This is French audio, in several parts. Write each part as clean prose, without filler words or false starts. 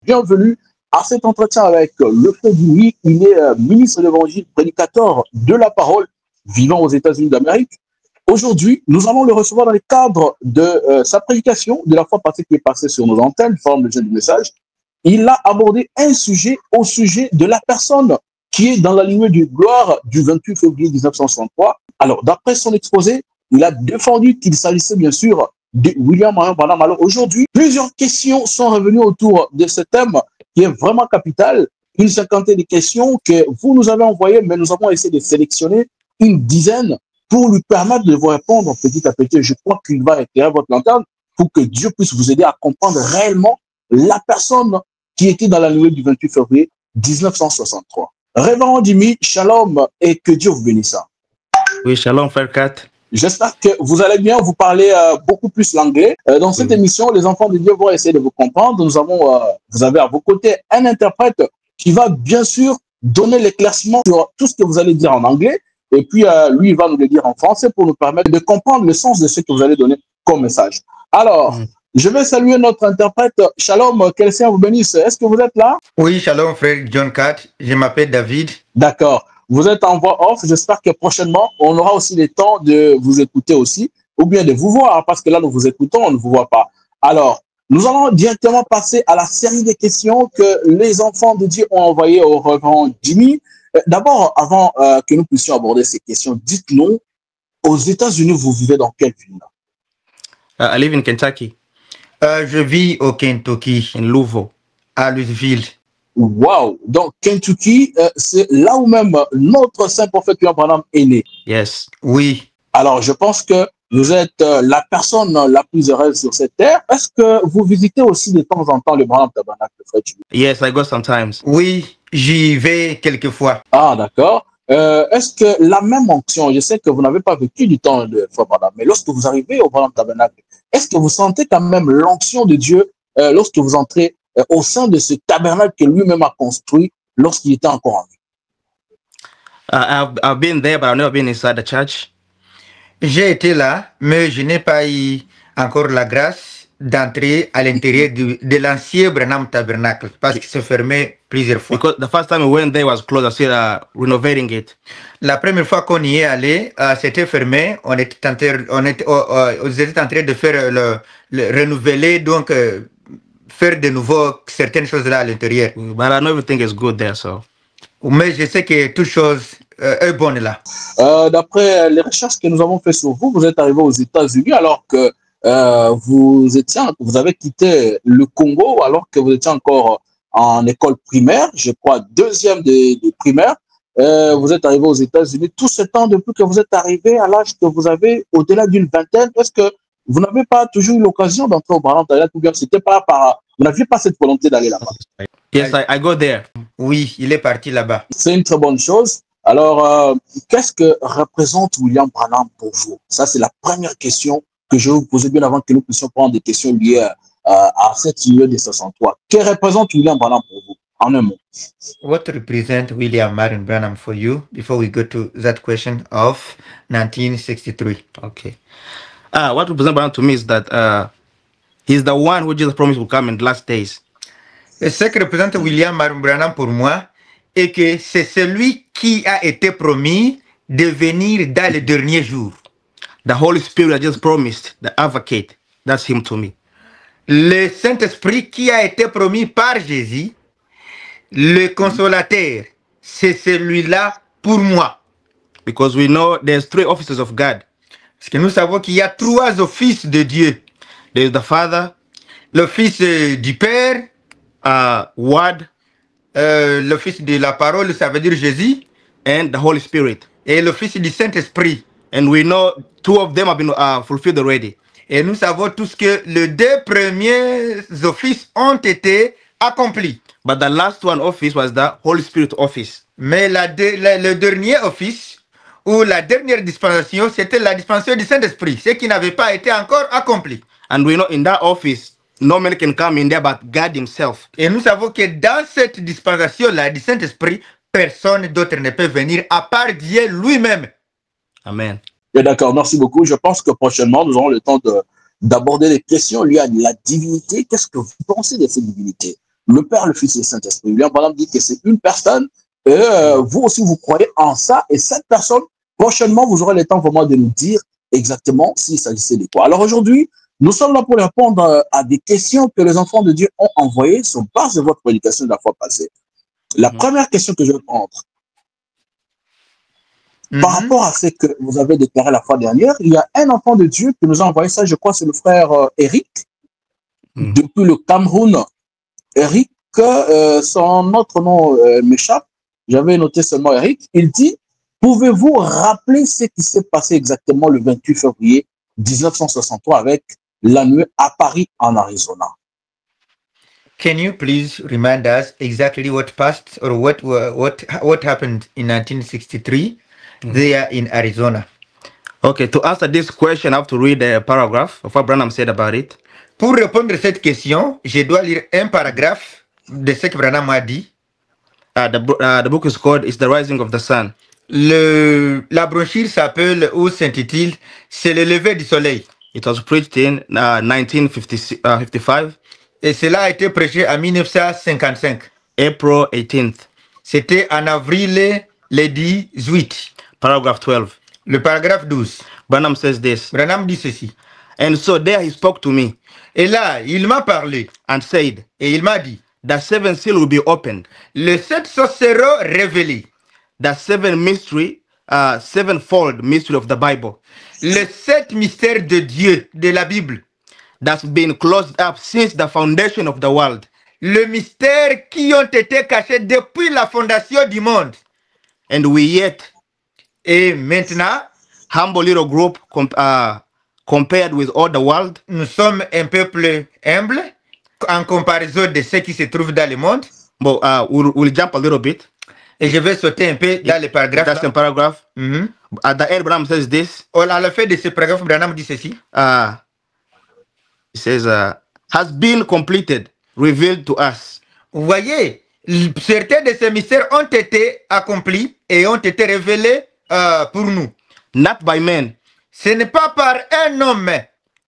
bienvenue à cet entretien avec le frère Jimmy. Il est ministre de l'Évangile, prédicateur de la parole, vivant aux États-Unis d'Amérique. Aujourd'hui, nous allons le recevoir dans le cadre de sa prédication de la fois passée qui est passée sur nos antennes, forme de jeune du message. Il a abordé un sujet au sujet de la personne qui est dans la lignée de gloire du 28 février 1963. Alors, d'après son exposé, il a défendu qu'il s'agissait bien sûr de William Marion Branham. Alors aujourd'hui, plusieurs questions sont revenues autour de ce thème qui est vraiment capital. Une cinquantaine de questions que vous nous avez envoyées, mais nous avons essayé de sélectionner une dizaine pour lui permettre de vous répondre petit à petit. Je crois qu'il va éclairer votre lanterne pour que Dieu puisse vous aider à comprendre réellement la personne qui était dans la nuit du 28 février 1963. Révérend Jimmy, shalom et que Dieu vous bénisse. Oui, shalom, frère Kat. J'espère que vous allez bien, vous parlez beaucoup plus l'anglais. Dans cette émission, les enfants de Dieu vont essayer de vous comprendre. Vous avez à vos côtés un interprète qui va bien sûr donner l'éclaircissement sur tout ce que vous allez dire en anglais. Et puis, lui, il va nous le dire en français pour nous permettre de comprendre le sens de ce que vous allez donner comme message. Alors, je vais saluer notre interprète. Shalom, que le Seigneur vous bénisse. Est-ce que vous êtes là? Oui, shalom, frère John Kat. Je m'appelle David. D'accord. Vous êtes en voix off. J'espère que prochainement, on aura aussi le temps de vous écouter aussi, ou bien de vous voir, parce que là, nous vous écoutons, on ne vous voit pas. Alors, nous allons directement passer à la série de questions que les enfants de Dieu ont envoyées au révérend Jimmy. D'abord, avant que nous puissions aborder ces questions, dites-nous, aux États-Unis, vous vivez dans quelle ville? I live in Kentucky. Je vis au Kentucky, in Louisville, à Louisville. Wow! Donc, Kentucky, c'est là où même notre saint prophète William Branham est né. Yes. Oui. Alors, je pense que vous êtes la personne la plus heureuse sur cette terre. Est-ce que vous visitez aussi de temps en temps le Branham Tabernacle, frère Jimmy? Yes, I go sometimes. Oui, j'y vais quelquefois. Ah, d'accord. Est-ce que la même onction, je sais que vous n'avez pas vécu du temps de frère Branham, mais lorsque vous arrivez au Branham Tabernacle, est-ce que vous sentez quand même l'onction de Dieu lorsque vous entrez au sein de ce tabernacle que lui-même a construit lorsqu'il était encore en vie? I've been there, but I've never been inside the church. J'ai été là, mais je n'ai pas eu encore la grâce d'entrer à l'intérieur de l'ancien Branham Tabernacle parce qu'il se fermait plusieurs fois. Because the first time we went there was closed. I still renovating it. La première fois qu'on y est allé, c'était fermé. On était en train de faire le renouveler, donc faire de nouveau certaines choses là à l'intérieur. But I know everything is good there, so. Mais je sais que toute chose est bonne là. D'après les recherches que nous avons faites sur vous, vous êtes arrivé aux États-Unis alors que vous avez quitté le Congo alors que vous étiez encore en école primaire, je crois deuxième des primaires. Vous êtes arrivé aux États-Unis tout ce temps depuis que vous êtes arrivé à l'âge que vous avez au-delà d'une vingtaine. Est-ce que vous n'avez pas toujours eu l'occasion d'entrer au Branham Tabernacle ou bien c'était pas vous n'aviez pas cette volonté d'aller là-bas? Yes, I go there. Oui, il est parti là-bas. C'est une très bonne chose. Alors, qu'est-ce que représente William Branham pour vous? Ça, c'est la première question que je vais vous poser bien avant que nous puissions prendre des questions liées à cette union de 63. Que représente William Branham pour vous, en un mot? What represents William Marion Branham for you before we go to that question of 1963? Okay. What represents Branham to me is that he's the one who Jesus promised will come in the last days. Et ce que représente William Marion Branham pour moi est que c'est celui qui a été promis de venir dans les derniers jours. The Holy Spirit that just promised, the advocate, that's him to me. Le Saint-Esprit qui a été promis par Jésus, le consolateur, c'est celui-là pour moi. Because we know there's three offices of God. Parce que nous savons qu'il y a trois offices de Dieu. There's the Father, l'office du Père, Word, l'office de la parole, ça veut dire Jésus, and the Holy Spirit. Et l'office du Saint-Esprit. And we know two of them have been fulfilled already. Et nous savons tous que les deux premiers offices ont été accomplis. But the last one office was the Holy Spirit office. Mais le dernier office, ou la dernière dispensation, c'était la dispensation du Saint-Esprit, ce qui n'avait pas été encore accompli. And we know in that office, no man can come in there but God himself. Et nous savons que dans cette dispensation-là du Saint-Esprit, personne d'autre ne peut venir à part Dieu lui-même. Amen. D'accord, merci beaucoup. Je pense que prochainement, nous aurons le temps d'aborder les questions liées à la divinité. Qu'est-ce que vous pensez de cette divinité? le Père, le Fils et le Saint-Esprit. William Branham dit que c'est une personne, et vous aussi, vous croyez en ça, et cette personne, prochainement, vous aurez le temps vraiment de nous dire exactement s'il s'agissait de quoi. Alors aujourd'hui, nous sommes là pour répondre à des questions que les enfants de Dieu ont envoyées sur base de votre prédication de la fois passée. La première question que je vais prendre, par rapport à ce que vous avez déclaré la fois dernière, il y a un enfant de Dieu qui nous a envoyé ça, je crois, c'est le frère Eric, depuis le Cameroun. Eric, son autre nom m'échappe, j'avais noté seulement Eric, il dit, pouvez-vous rappeler ce qui s'est passé exactement le 28 février 1963 avec la nuit à Paris, en Arizona? Can you please remind us exactly what passed or what happened in 1963 there in Arizona? Okay, to answer this question, I have to read a paragraph of what Branham said about it. Pour répondre à cette question, je dois lire un paragraphe de ce que Branham a dit. The book is called "It's the Rising of the Sun." La brochure s'appelle ou s'intitule C'est le lever du soleil. It was preached in 1955. Et cela a été prêché en 1955. April 18th. C'était en avril le 18. Paragraph 12. Le paragraphe 12. Branham says this. Branham dit ceci. And so there he spoke to me. Et là, il m'a parlé. And said. Et il m'a dit. The seven seal will be opened. Les 7 sceaux seront révélés. The sevenfold mystery of the Bible. Les 7 mystères de Dieu, de la Bible. That's been closed up since the foundation of the world. Le mystère qui ont été cachés depuis la fondation du monde. And we yet. Et maintenant, humble little group compared with all the world. Nous sommes un peuple humble en comparaison de ce qui se trouve dans le monde. But we'll jump a little bit. Et je vais sauter un peu dans le paragraphe. That's the paragraph. At the end, Branham says this. À la fin de ce paragraphe, Branham dit ceci. It says, has been completed, revealed to us. Vous voyez, certains de ces mystères ont été accomplis et ont été révélés pour nous. Not by men. Ce n'est pas par un homme.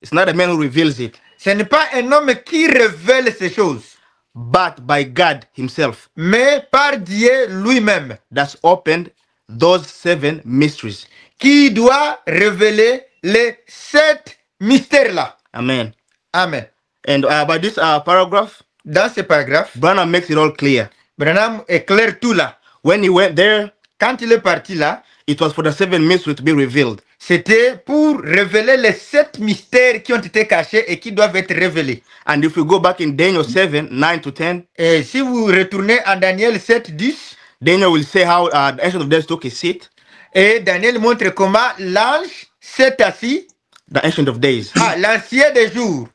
It's not a man who reveals it. Ce n'est pas un homme qui révèle ces choses. But by God himself. Mais par Dieu lui-même. That's opened those 7 mysteries. Qui doit révéler les 7 mystères-là. Amen. Amen. And by this paragraph, dans ce paragraphe, Branham makes it all clear. Branham éclaire tout là. When he went there, quand il est parti là, it was for the 7 mysteries to be revealed. C'était pour révéler les 7 mystères qui ont été cachés et qui doivent être révélés. And if we go back in Daniel 7, 9 to 10, et si vous retournez en Daniel 7, 10, Daniel will say how the Ancient of Days took his seat. Et Daniel montre comment l'ange s'est assis. The Ancient of Days. L'ancien des jours.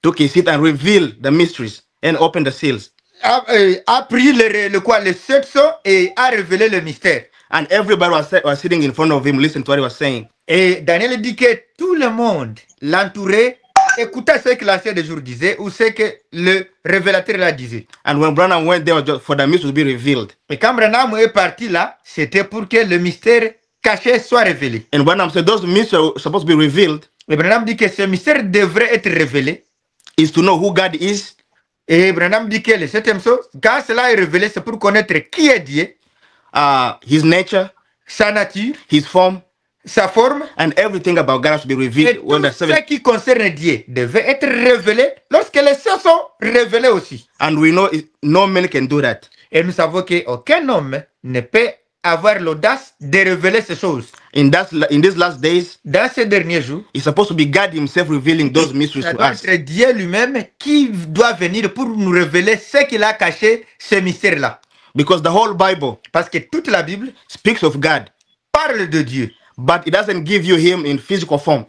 Took his seat and revealed the mysteries and opened the seals. A pris les 7 sceaux et a révélé le mystère. And everybody was sitting in front of him, listening to what he was saying. Et Daniel dit que tout le monde l'entourait, écoutait ce que l'ancien des jours disait ou ce que le révélateur là disait. And when Branham went there, just for the mystery to be revealed. Et quand Branham est parti là, c'était pour que le mystère caché soit révélé. And Branham said those mysteries are supposed to be revealed. Et Branham dit que ce mystère devrait être révélé. Is to know who God is. Et Branham dit que le 7e sceau, quand cela est révélé, c'est pour connaître qui est Dieu. His nature, sa nature, his form, sa forme, and everything about God has to be revealed. Et tout ce qui concerne Dieu devait être révélé lorsque les sceaux sont révélés aussi. And we know no man can do that. Et nous savons qu'aucun homme ne peut avoir l'audace de révéler ces choses. In these last days, dans ces derniers jours, it's supposed to be God himself revealing those mysteries to us. C'est Dieu lui-même qui doit venir pour nous révéler ce qu'il a caché, ces mystères-là. Because the whole Bible, parce que toute la Bible speaks of God, parle de Dieu, but it doesn't give you him in physical form.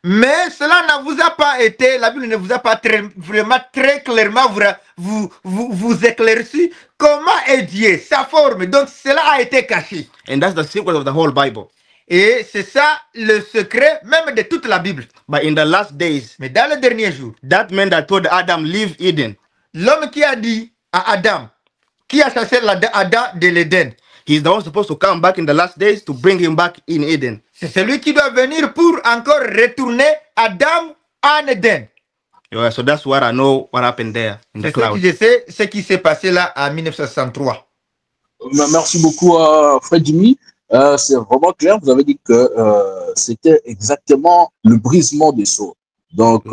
Mais cela ne vous a pas été, la Bible ne vous a pas vraiment très clairement vous éclairci comment est Dieu, sa forme. Donc cela a été caché. And that's the secret of the whole Bible. Et c'est ça le secret même de toute la Bible. But in the last days, mais dans les derniers jours, that man that told Adam, leave Eden, l'homme qui a dit à Adam, qui a chassé Adam de l'Éden, he's the one supposed to come back in the last days to bring him back in Eden. C'est celui qui doit venir pour encore retourner Adam en Éden. Yeah, so that's what I know what happened there in the C'est ce cloud. que je sais, ce qui s'est passé là en 1963. Merci beaucoup, Fred Jimmy. C'est vraiment clair. Vous avez dit que c'était exactement le brisement des sceaux. Donc,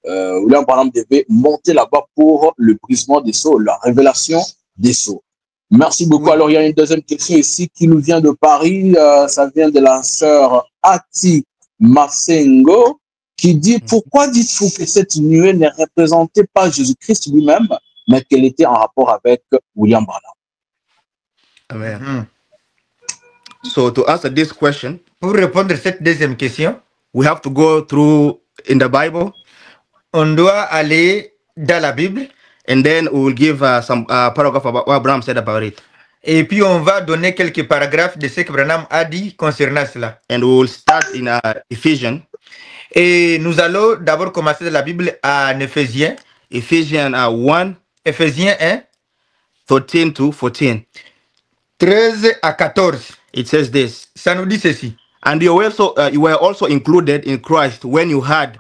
William Branham devait monter là-bas pour le brisement des sceaux, la révélation des sceaux. Merci beaucoup. Oui. Alors, il y a une deuxième question ici qui nous vient de Paris. Ça vient de la sœur Ati Masengo qui dit pourquoi dites-vous que cette nuée ne représentait pas Jésus-Christ lui-même, mais qu'elle était en rapport avec William Branham? Amen. So to answer this question, Pour répondre à cette deuxième question, we have to go through in the Bible, on doit aller dans la Bible and then we will give some paragraph about what Branham said about it. et puis on va donner quelques paragraphes de ce que Branham a dit concernant cela. And we will start in Ephesians. Et nous allons d'abord commencer de la Bible en Éphésiens. Ephesians 1, Éphésiens 1, 13 to 14. 13 à 14. It says this. Ça nous dit ceci. And you were also included in Christ when you had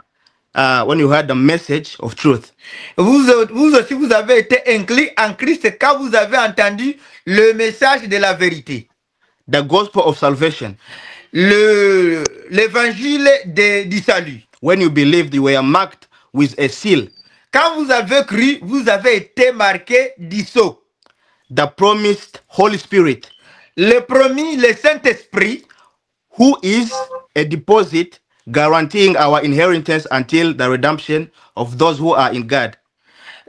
the message of truth. Vous aussi, vous avez été inclus en Christ quand vous avez entendu le message de la vérité. The gospel of salvation. L'évangile du salut. When you believed, you were marked with a seal. Quand vous avez cru, vous avez été marqué du sceau. The promised Holy Spirit, Le promis, le Saint-Esprit, who is a deposit guaranteeing our inheritance until the redemption of those who are in God.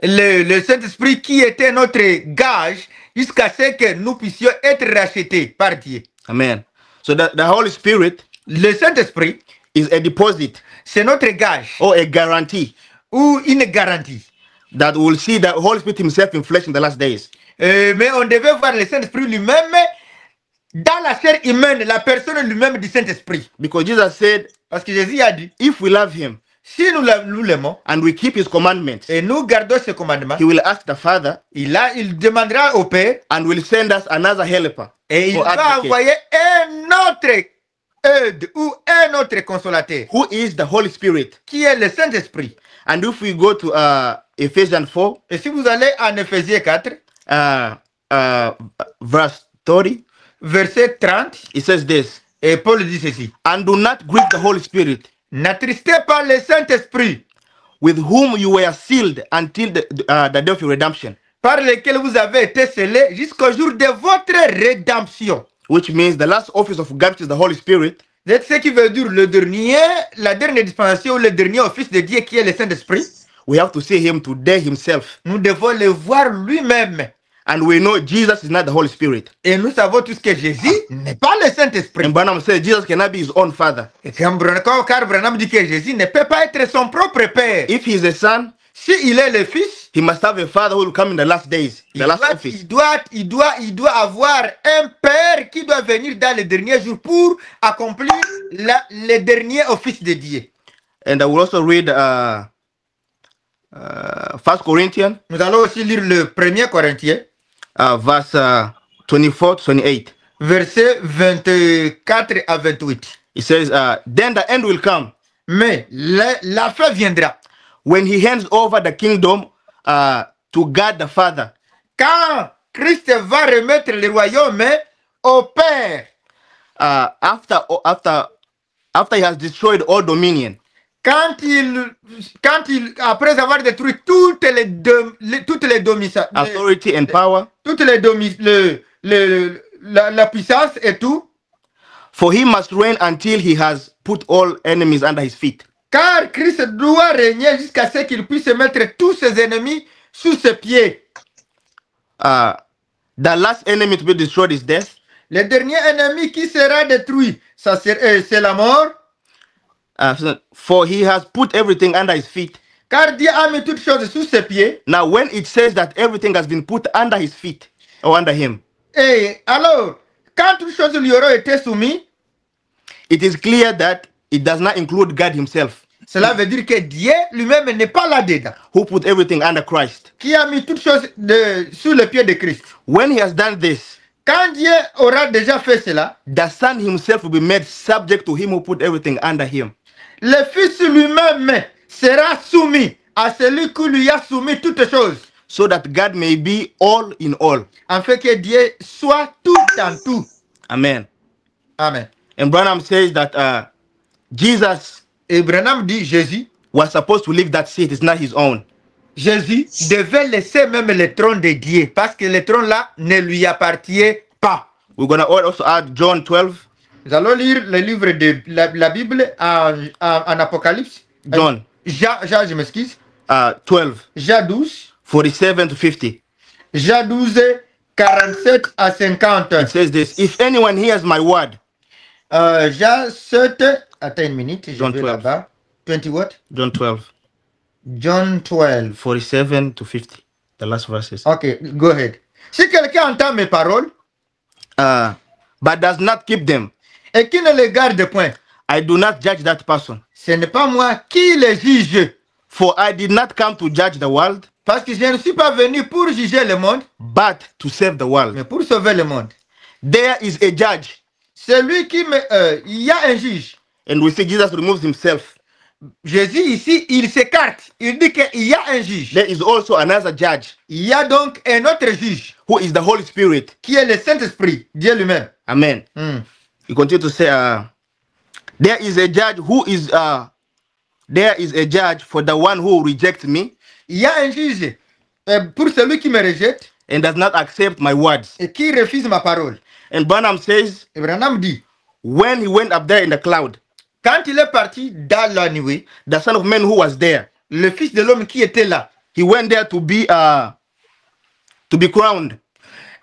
le Saint-Esprit qui était notre gage jusqu'à ce que nous puissions être rachetés par Dieu. Amen. So the Holy Spirit Le Saint-Esprit, is a deposit c'est notre gage or a guarantee ou une garantie. that we will see the Holy Spirit himself in flesh in the last days. Mais on devait voir le Saint-Esprit lui-même dans la chair humaine, la personne lui-même du Saint-Esprit. Because Jesus said, Parce que Jésus a dit, if we love him si nous l'aimons and we keep his commandments, et nous gardons ses commandements, he will ask the Father il demandera au Père and will send us another helper. et il or va advocate, envoyer un autre aide ou un autre consolateur who is the Holy Spirit. qui est le Saint-Esprit. And if we go to Ephesians 4, Et si vous allez en Éphésiens 4, verse 30, verset 30, it says this, et Paul dit ceci. and do not grieve the Holy Spirit, N'attristez pas le Saint-Esprit with whom you were sealed until the day of your redemption. par lequel vous avez été scellés jusqu'au jour de votre rédemption. Which means the last office of God, which is the Holy Spirit, C'est ce qui veut dire la dernière dispensation ou le dernier office de Dieu qui est le Saint-Esprit. we have to see him today himself. Nous devons le voir lui-même. And we know Jesus is not the Holy Spirit. Et nous savons tous que Jésus n'est pas le Saint-Esprit. And Branham said Jesus cannot be his own father. Et car Branham dit que Jésus ne peut pas être son propre père. If he is a son, S'il est le fils, he must have a father who will come in the last days, the last office. il doit avoir un père qui doit venir dans les derniers jours pour accomplir le dernier office de Dieu. And I will also read 1 Corinthians, Nous allons aussi lire le 1er Corinthiens, verse 24 to 28. versets 24 à 28. It says, then the end will come Mais la fin viendra when he hands over the kingdom to God the Father. quand Christ va remettre le royaume au Père. After he has destroyed all dominion. Quand il, après avoir détruit toutes les domiciles, Authority and power. toutes les la puissance et tout, For he must reign until he has put all enemies under his feet. car Christ doit régner jusqu'à ce qu'il puisse mettre tous ses ennemis sous ses pieds. The last enemy to be destroyed is death. Le dernier ennemi qui sera détruit, c'est la mort. For he has put everything under his feet. Car Dieu a mis toutes choses sous ses pieds. Now, when it says that everything has been put under his feet or under him, Et alors, quand toutes choses lui auront été soumises, it is clear that it does not include God himself, cela veut dire que Dieu lui-même n'est pas là-dedans. who put everything under Christ. Qui a mis toutes choses sous le pied de Christ. When he has done this, Quand Dieu aura déjà fait cela, the Son himself will be made subject to him who put everything under him. le Fils lui-même sera soumis à celui qui lui a soumis toutes choses, so that God may be all in all. afin que Dieu soit tout en tout. Amen. Amen. And Branham says that Jesus Et Branham dit, Jésus was supposed to leave that seat. It's not his own. Jésus devait laisser même le trône de Dieu, parce que le trône là ne lui appartient pas. We're going to also add John 12. Nous allons lire le livre de la Bible en Apocalypse. John Jean, je m'excuse. 12, Jean 12. 47 to 50. Jean 12, 47 à 50. It says this: If anyone hears my word, Jean 7. Attends une minute, je John vais 12. là-bas. 20 what? John 12, John 12. 47 to 50. The last verses. Ok, go ahead. Si quelqu'un entend mes paroles But does not keep them, et qui ne les garde point, I do not judge that person. ce n'est pas moi qui les juge. For I did not come to judge the world, Parce que je ne suis pas venu pour juger le monde, but to save the world. mais pour sauver le monde. There is a judge. Celui qui me... il y a un juge. And we see Jesus removes himself. Jésus ici, il s'écarte. Il dit qu'il y a un juge. There is also another judge, Il y a donc un autre juge who is the Holy Spirit. qui est le Saint-Esprit, Dieu lui-même. Amen. You continue to say, there is a judge who is, there is a judge for the one who rejects me Il y a un juge pour celui qui me rejette and does not accept my words. et qui refuse ma parole. And Branham says, Et Branham dit, when he went up there in the cloud, quand il est parti dans la nuée, the Son of Man who was there, le Fils de l'homme qui était là, he went there to be crowned.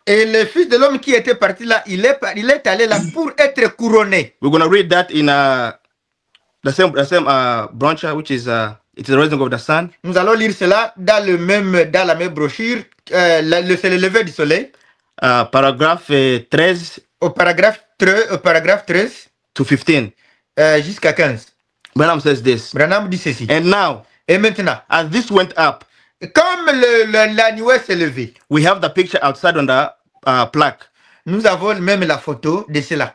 et le Fils de l'homme qui était parti là, il est allé là pour être couronné. We're going to read that in the same branch, which is it is the rising of the sun. Nous allons lire cela dans la même brochure, c'est le lever du soleil, Paragraphe 13 au paragraphe 13 to 15. Jusqu'à 15. Branham says this. Branham dit ceci. And now, Et maintenant, as this went up, comme la nuée s'est levée, we have the picture outside on the plaque. nous avons même la photo de cela.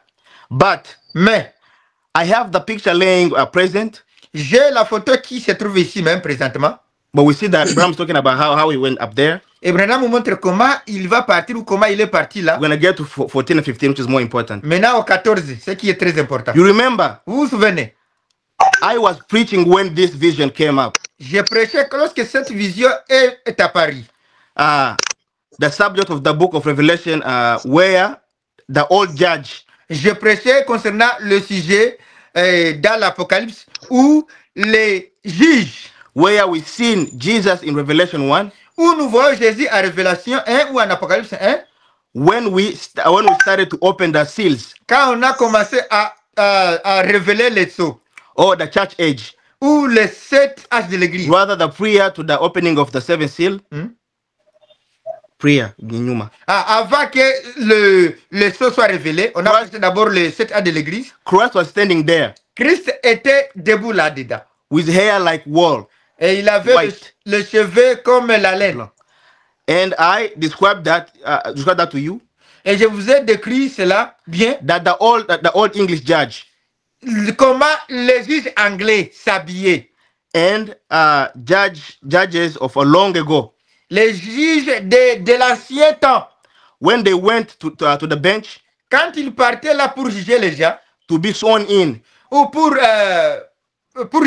But Mais I have the picture laying present. j'ai la photo qui se trouve ici même présentement. But we see that Branham's talking about how he went up there. Et Branham nous montre comment il va partir ou comment il est parti là. We're going to get to 14 and 15, which is more important. Maintenant au 14, ce qui est très important. You remember, Vous vous souvenez, I was preaching when this vision came up. j'ai prêché que lorsque cette vision est apparue. The subject of the book of Revelation, where the old judge Je prêchais concernant le sujet dans l'Apocalypse où les juges, where we seen Jesus in Revelation 1, où nous voyons Jésus en Révélation 1 ou en Apocalypse 1, when we started to open the seals, quand on a commencé à révéler les sceaux, or the church age, ou les 7 âges de l'Église. rather the prayer to the opening of the seventh seal, prayer, Ginyuma. Avant que le sceau soit révélé, on a prêché d'abord les 7 âges de l'Église. Christ was standing there Christ était debout là-dedans. with hair like wool, Et il avait white. le cheveu comme la laine. And I described that to you, Et je vous ai décrit cela bien. that the old English judge Comment les juges anglais s'habillaient. and judges of a long ago, Les juges de l'ancien temps, when they went to the bench quand ils partaient là pour juger les gens, to be sworn in, ou pour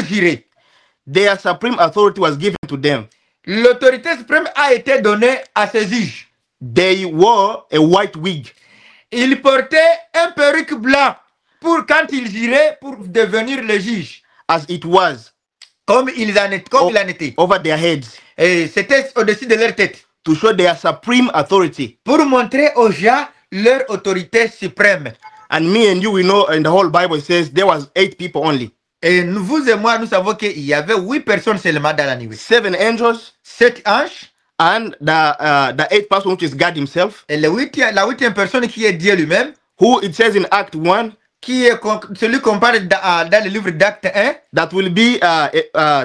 jurer, their supreme authority was given to them. l'autorité suprême a été donnée à ces juges. They wore a white wig, Ils portaient un perruque blanc pour quand ils juraient pour devenir les juges, as it was comme il en était. over their heads, Et c'était au-dessus de leur tête, to show their supreme authority. pour montrer aux gens leur autorité suprême. And me and you, we know in the whole Bible it says there was 8 people only. Et vous et moi, nous savons qu'il y avait 8 personnes seulement dans la nuée. 7 angels 7 anges, and the 8th person, which is God himself, et la 8e personne qui est Dieu lui-même, who it says in Act 1 qui est celui qu'on parle dans le livre d'Acte 1, that will be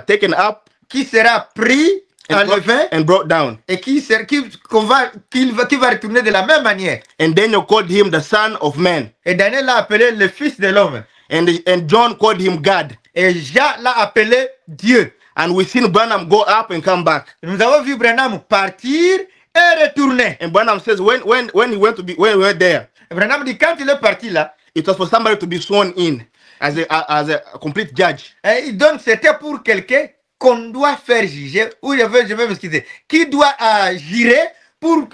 taken up qui sera pris, enlevé, and brought down. et qui va retourner de la même manière. And Daniel called him the Son of Man. Et Daniel l'a appelé le Fils de l'homme. And John called him God. Et Jean l'a appelé Dieu. And we seen Branham go up and come back. Nous avons vu Branham partir et retourner. And Branham says when he went there, Branham dit quand il est parti là, it was for somebody to be sworn in as a complete judge. Et donc c'était pour quelqu'un qu'on doit faire juger, ou je vais m'excuser, qui doit jurer pour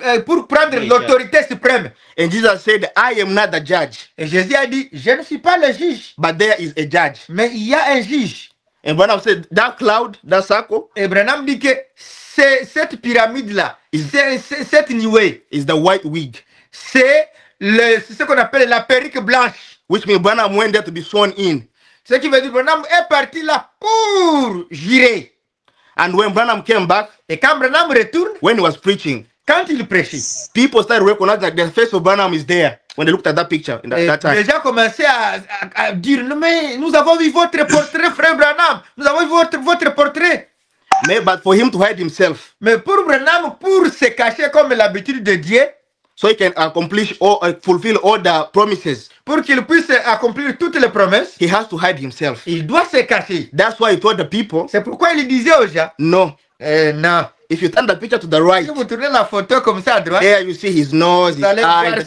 prendre l'autorité suprême. And Jesus said, I am not the judge. Et Jésus a dit, je ne suis pas le juge. But there is a judge. Mais il y a un juge. And Branham said, that cloud, that circle. Et Branham dit que cette pyramide-là, cette nuée, is the white wig. C'est ce qu'on appelle la perruque blanche. Which means Branham went there to be sworn in. Ce qui veut dire Branham est parti là pour jurer. And when Branham came back, et quand Branham retourne, when he was preaching, quand il prêchait, people started recognizing that the face of Branham is there. When they looked at that picture, in that time, les gens commençaient à dire, mais nous avons vu votre portrait, frère Branham. Nous avons vu votre portrait. But for him to hide himself, mais pour Branham, pour se cacher comme l'habitude de Dieu, so he can accomplish or fulfill all the promises. Pour qu'il puisse accomplir toutes les promesses, he has to hide himself. Il doit se cacher. That's why he told the people. C'est pourquoi il disait aux gens, no. Non. If you turn the picture to the right, si vous tournez la photo comme ça à droite, there you see his nose, his eyes,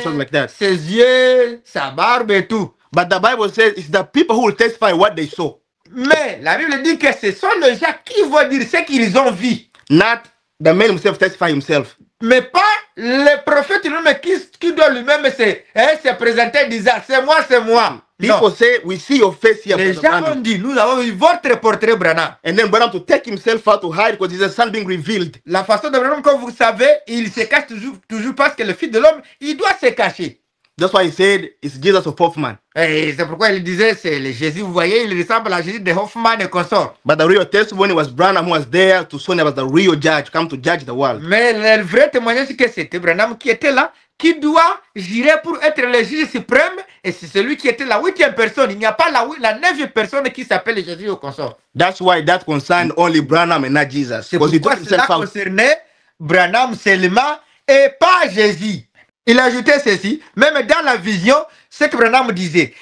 something like that. Ses yeux, sa barbe et tout. But the Bible says it's the people who will testify what they saw. Mais la Bible dit que ce sont les gens qui vont dire ce qu'ils ont vu. Not the man himself testify himself. Mais pas le prophète lui-même qui doit lui-même se présenter disant c'est moi. People say we see your face here. Les gens ont dit nous avons vu votre portrait Branham. And then Branham to take himself out to hide because he's a son being revealed. La façon de Branham, comme vous savez, il se cache toujours parce que le Fils de l'homme, il doit se cacher. That's why he said it's Jesus of Hoffman. Et c'est pourquoi il disait c'est le Jésus, vous voyez, il ressemble à Jésus de Hoffman et consort. But the real testimony was Branham who was there to show was the real judge, come to judge the world. Mais le vrai témoignage c'est que c'était Branham qui était là, qui doit jurer pour être le juge suprême, et c'est celui qui était la 8e personne. Il n'y a pas la 9e personne qui s'appelle Jésus au consort. That's why that concerned only Branham and not Jesus. C'est pourquoi cela concernait Branham seulement et pas Jésus. Il ajoutait ceci, même dans la vision, ce que Branham disait,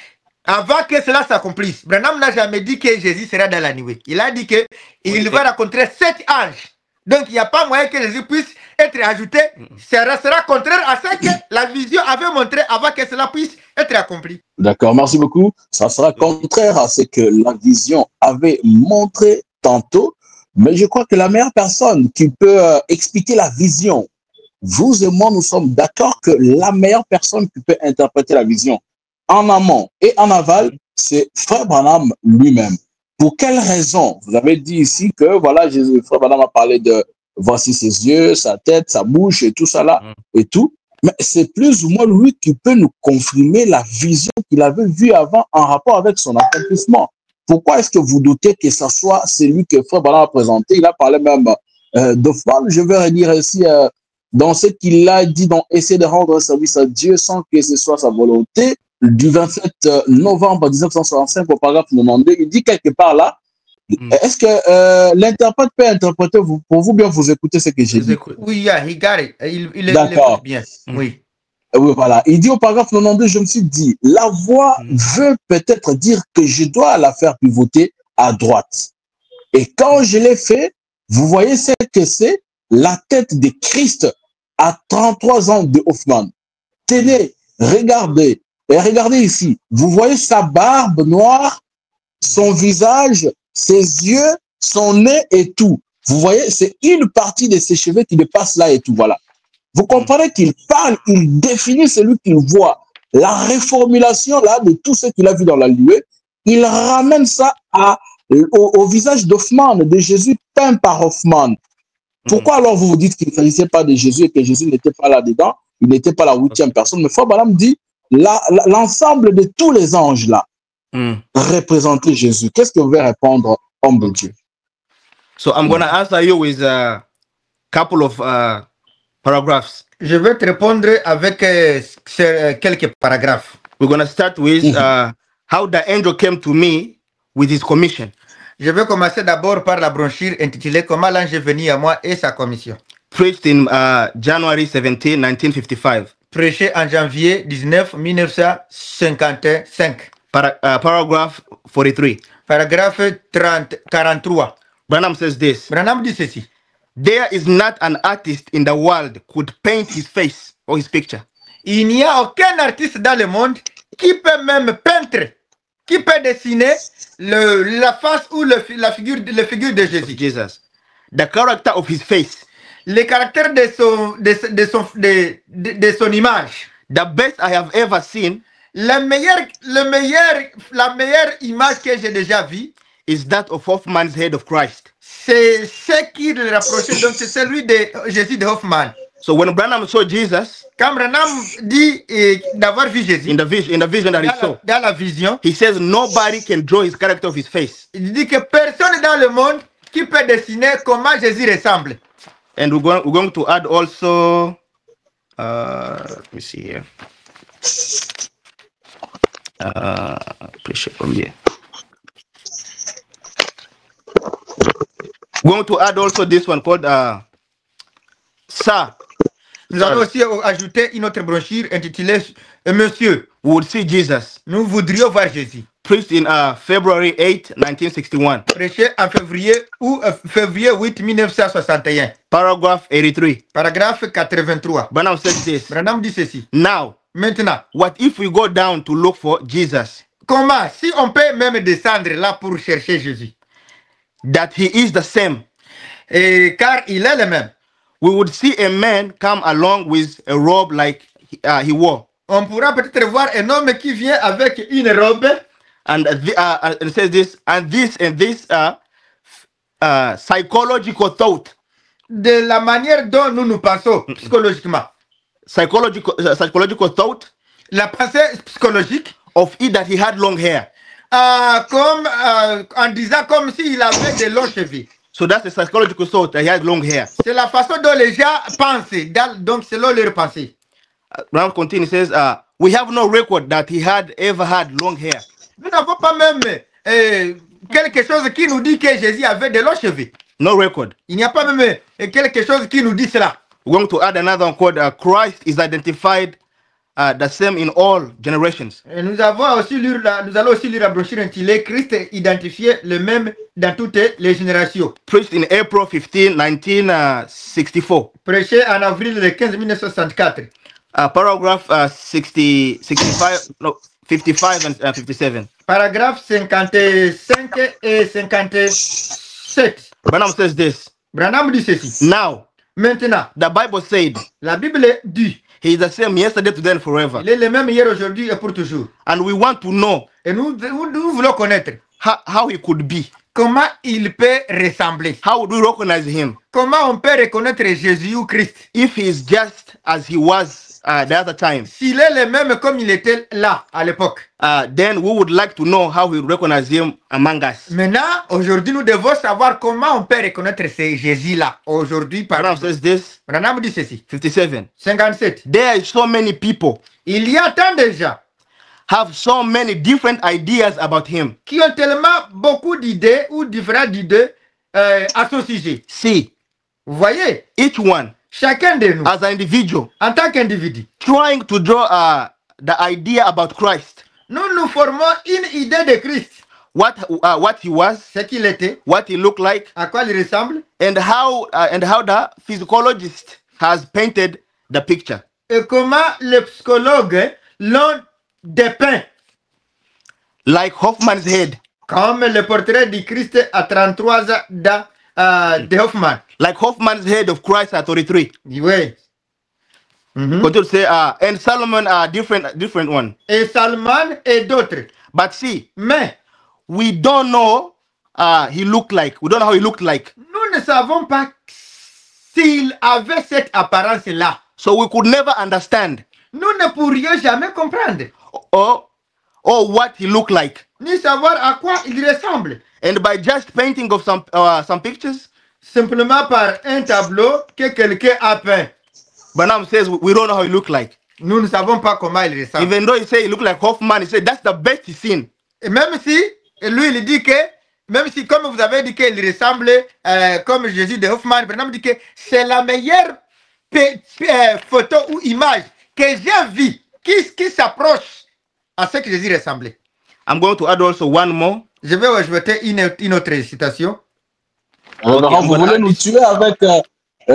avant que cela s'accomplisse, Branham n'a jamais dit que Jésus sera dans la nuée. Il a dit qu'il va rencontrer 7 anges. Donc il n'y a pas moyen que Jésus puisse être ajouté. Ça sera contraire à ce que la vision avait montré avant que cela puisse être accompli. D'accord, merci beaucoup. Ça sera contraire à ce que la vision avait montré tantôt. Mais je crois que la meilleure personne qui peut expliquer la vision, vous et moi, nous sommes d'accord que la meilleure personne qui peut interpréter la vision en amont et en aval, c'est Frère Branham lui-même. Pour quelle raison? Vous avez dit ici que, voilà, Frère Branham a parlé de voici ses yeux, sa tête, sa bouche et tout ça là et tout. Mais c'est plus ou moins lui qui peut nous confirmer la vision qu'il avait vue avant en rapport avec son accomplissement. Pourquoi est-ce que vous doutez que ce soit celui que Frère Branham a présenté? Il a parlé même d'Hoffman. Je vais redire ici dans ce qu'il a dit, donc essayer de rendre un service à Dieu sans que ce soit sa volonté, du 27 novembre 1965 au paragraphe 92, il dit quelque part là, est-ce que l'interprète peut interpréter pour vous bien vous écouter ce que j'ai dit? Oui, yeah, he got it. Il D'accord. bien. Oui. Oui, voilà. Il dit au paragraphe 92, je me suis dit, la voix veut peut-être dire que je dois la faire pivoter à droite. Et quand je l'ai fait, vous voyez ce que c'est? La tête de Christ à 33 ans de Hoffman. Tenez, regardez. Et regardez ici. Vous voyez sa barbe noire, son visage, ses yeux, son nez et tout. Vous voyez, c'est une partie de ses cheveux qui dépasse là et tout. Voilà. Vous comprenez qu'il parle, il définit celui qu'il voit. La reformulation là de tout ce qu'il a vu dans la nuée, il ramène ça au visage d'Hoffman, de Jésus peint par Hoffman. Pourquoi alors vous vous dites qu'il ne s'agissait pas de Jésus et que Jésus n'était pas là-dedans? Il n'était pas la 8e personne. Mais Frère Branham dit l'ensemble de tous les anges là représentaient Jésus. Qu'est-ce que vous voulez répondre, homme de Dieu? So I'm going to answer you with a couple of paragraphs. Je vais te répondre avec quelques paragraphes. We're going to start with how the angel came to me with his commission. Je vais commencer d'abord par la brochure intitulée Comment l'ange est venu à moi et sa commission. Preached in January 17, 1955. Prêché en janvier 19, 1955. Paragraph 43. Paragraphe 43. Branham says this. Branham dit ceci. There is not an artist in the world could paint his face or his picture. Il n'y a aucun artiste dans le monde qui peut même peindre, qui peut dessiner la face ou la figure de Jésus. Jesus. The character of his face. Le caractère de son image. The best I have ever seen La meilleure image que j'ai déjà vue is that of Hoffman's head of Christ. c'est ce qui le rapprochait. Donc c'est celui de Jésus de Hoffman. So when Branham saw Jesus, Quand Branham dit d'avoir vu Jésus in the vision that he saw, dans la vision, he says nobody can draw his character of his face. il dit que personne dans le monde qui peut dessiner comment Jésus ressemble. And we're going to add also, let me see here. From here. Going to add also this one called Sir. Nous allons aussi ajouter une autre brochure intitulée Monsieur, We would see Jesus nous voudrions voir Jésus. preached in February 8, 1961. Prêché en février 8 1961. Paragraph 83. Paragraphe 83. Branham says this. Branham dit ceci. Now, Maintenant, what if we go down to look for Jesus? comment, si on peut même descendre là pour chercher Jésus, That he is the same. et car il est le même, We would see a man come along with a robe like he wore. on pourra peut-être voir un homme qui vient avec une robe. And it says this psychological thought. De la manière dont nous pensons psychologiquement. Psychological thought La pensée psychologique, of it that he had long hair. en disant comme s'il avait de longs cheveux. So that's the psychological thought that he had long hair. C'est la façon dont les gens pensent, donc selon leur pensée. Brown continues, says, we have no record that he had ever had long hair. Nous n'avons pas même quelque chose qui nous dit que Jésus avait de longs cheveux. No record. Il n'y a pas même quelque chose qui nous dit cela. We're going to add another one called Christ is identified the same in all generations. Et nous allons aussi lire la brochure intitulée Christ est identifié le même dans toutes les générations. Preached in April 15, 1964. Prêché en avril le 15 1964. Paragraph 55 and 57. Paragraphe 55 et 57. Branham says this. Branham dit ceci. Now, Maintenant, the Bible said la Bible dit, he is the same yesterday, today, and forever. il est le même hier, aujourd'hui et pour toujours. And we want to know Et nous voulons connaître how he could be. comment il peut ressembler. How would we recognize him Comment on peut reconnaître Jésus ou Christ if he is just as he was the other time? s'il est le même comme il était là à l'époque. Then we would like to know how we recognize him among us. Maintenant, aujourd'hui, nous devons savoir comment on peut reconnaître ce Jésus-là. Aujourd'hui, par Branham says this. Branham dit ceci. 57. 57. There is so many people Il y a tant de gens have so many different ideas about him. qui ont tellement beaucoup d'idées ou différentes idées à son sujet. See, Vous voyez, each one chacun de nous, as an individual en tant qu'individu, trying to draw the idea about Christ, nous formons une idée de Christ. what he was, Ce qu'il était, what he looked like, à quoi il ressemble, and how the physiologist has painted the picture. et comment les psychologues l'ont dépeint. Like Hoffman's head, Comme le portrait du Christ à 33 ans de Hoffman. like Hoffman's head of Christ at 33. Oui. Continue to say, and Solomon are different one. Et Salman et d'autres. But see, Mais we don't know he looked like. We don't know how he looked like. nous ne savons pas s'il avait cette apparence-là. So we could never understand Nous ne pourrions jamais comprendre, or what he looked like. ni savoir à quoi il ressemble. And by just painting of some pictures, Simplement par un tableau que quelqu'un a peint. Branham says we don't know how he looked like. Nous ne savons pas comment il ressemble. Even though he said he looked like Hoffman, he said that's the best he's seen. Et même si, lui, il dit que, même si, comme vous avez dit qu'il ressemble comme Jésus de Hoffman, Branham dit que c'est la meilleure photo ou image que j'ai vue qui s'approche à ce que Jésus ressemblait. I'm going to add also one more. Je vais ajouter une autre citation. Révérend, vous voulez nous tuer avec...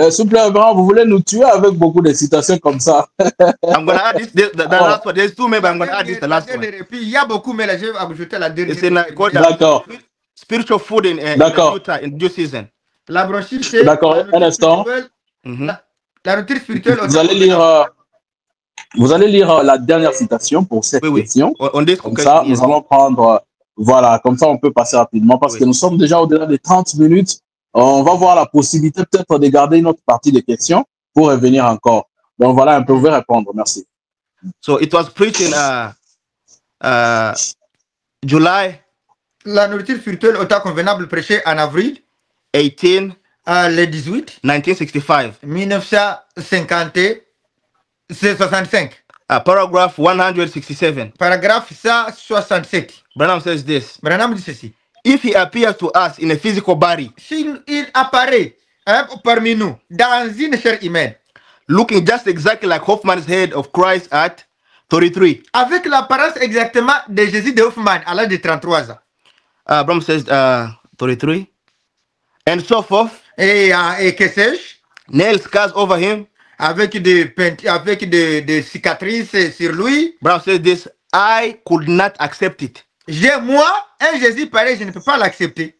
s'il vous plaît, Révérend, vous voulez nous tuer avec beaucoup de citations comme ça. I'm going to add this, the last one. There's two, maybe I'm going to add this, the last one. Et puis, il y a beaucoup, mais là, je vais ajouter la dernière. C'est D'accord. Spiritual food in due season. La brochure, c'est... D'accord, un instant. La nourriture spirituelle... Vous allez lire la dernière citation pour cette question. Comme ça, nous allons prendre... Voilà, comme ça, on peut passer rapidement parce que nous sommes déjà au-delà des 30 minutes. On va voir la possibilité peut-être de garder une autre partie des questions pour revenir encore. Donc voilà, un peu, vous pouvez répondre. Merci. So it was preached in July. La nourriture spirituelle au temps convenable prêchée en avril 18, le 18 1965. 1965. Paragraph 167. Paragraphe 167. Branham says this. Branham dit ceci. If he appears to us in a physical body, s'il apparaît parmi nous dans une chair humaine, looking just exactly like Hoffman's head of Christ at 33. Avec l'apparence exactement de Jésus de Hoffman à l'âge de 33 ans. Branham says 33. And so forth. Et que sais-je? Nail scars over him. Avec des cicatrices sur lui. Branham says this. I could not accept it. Moi, un Jésus pareil, je ne peux pas l'accepter.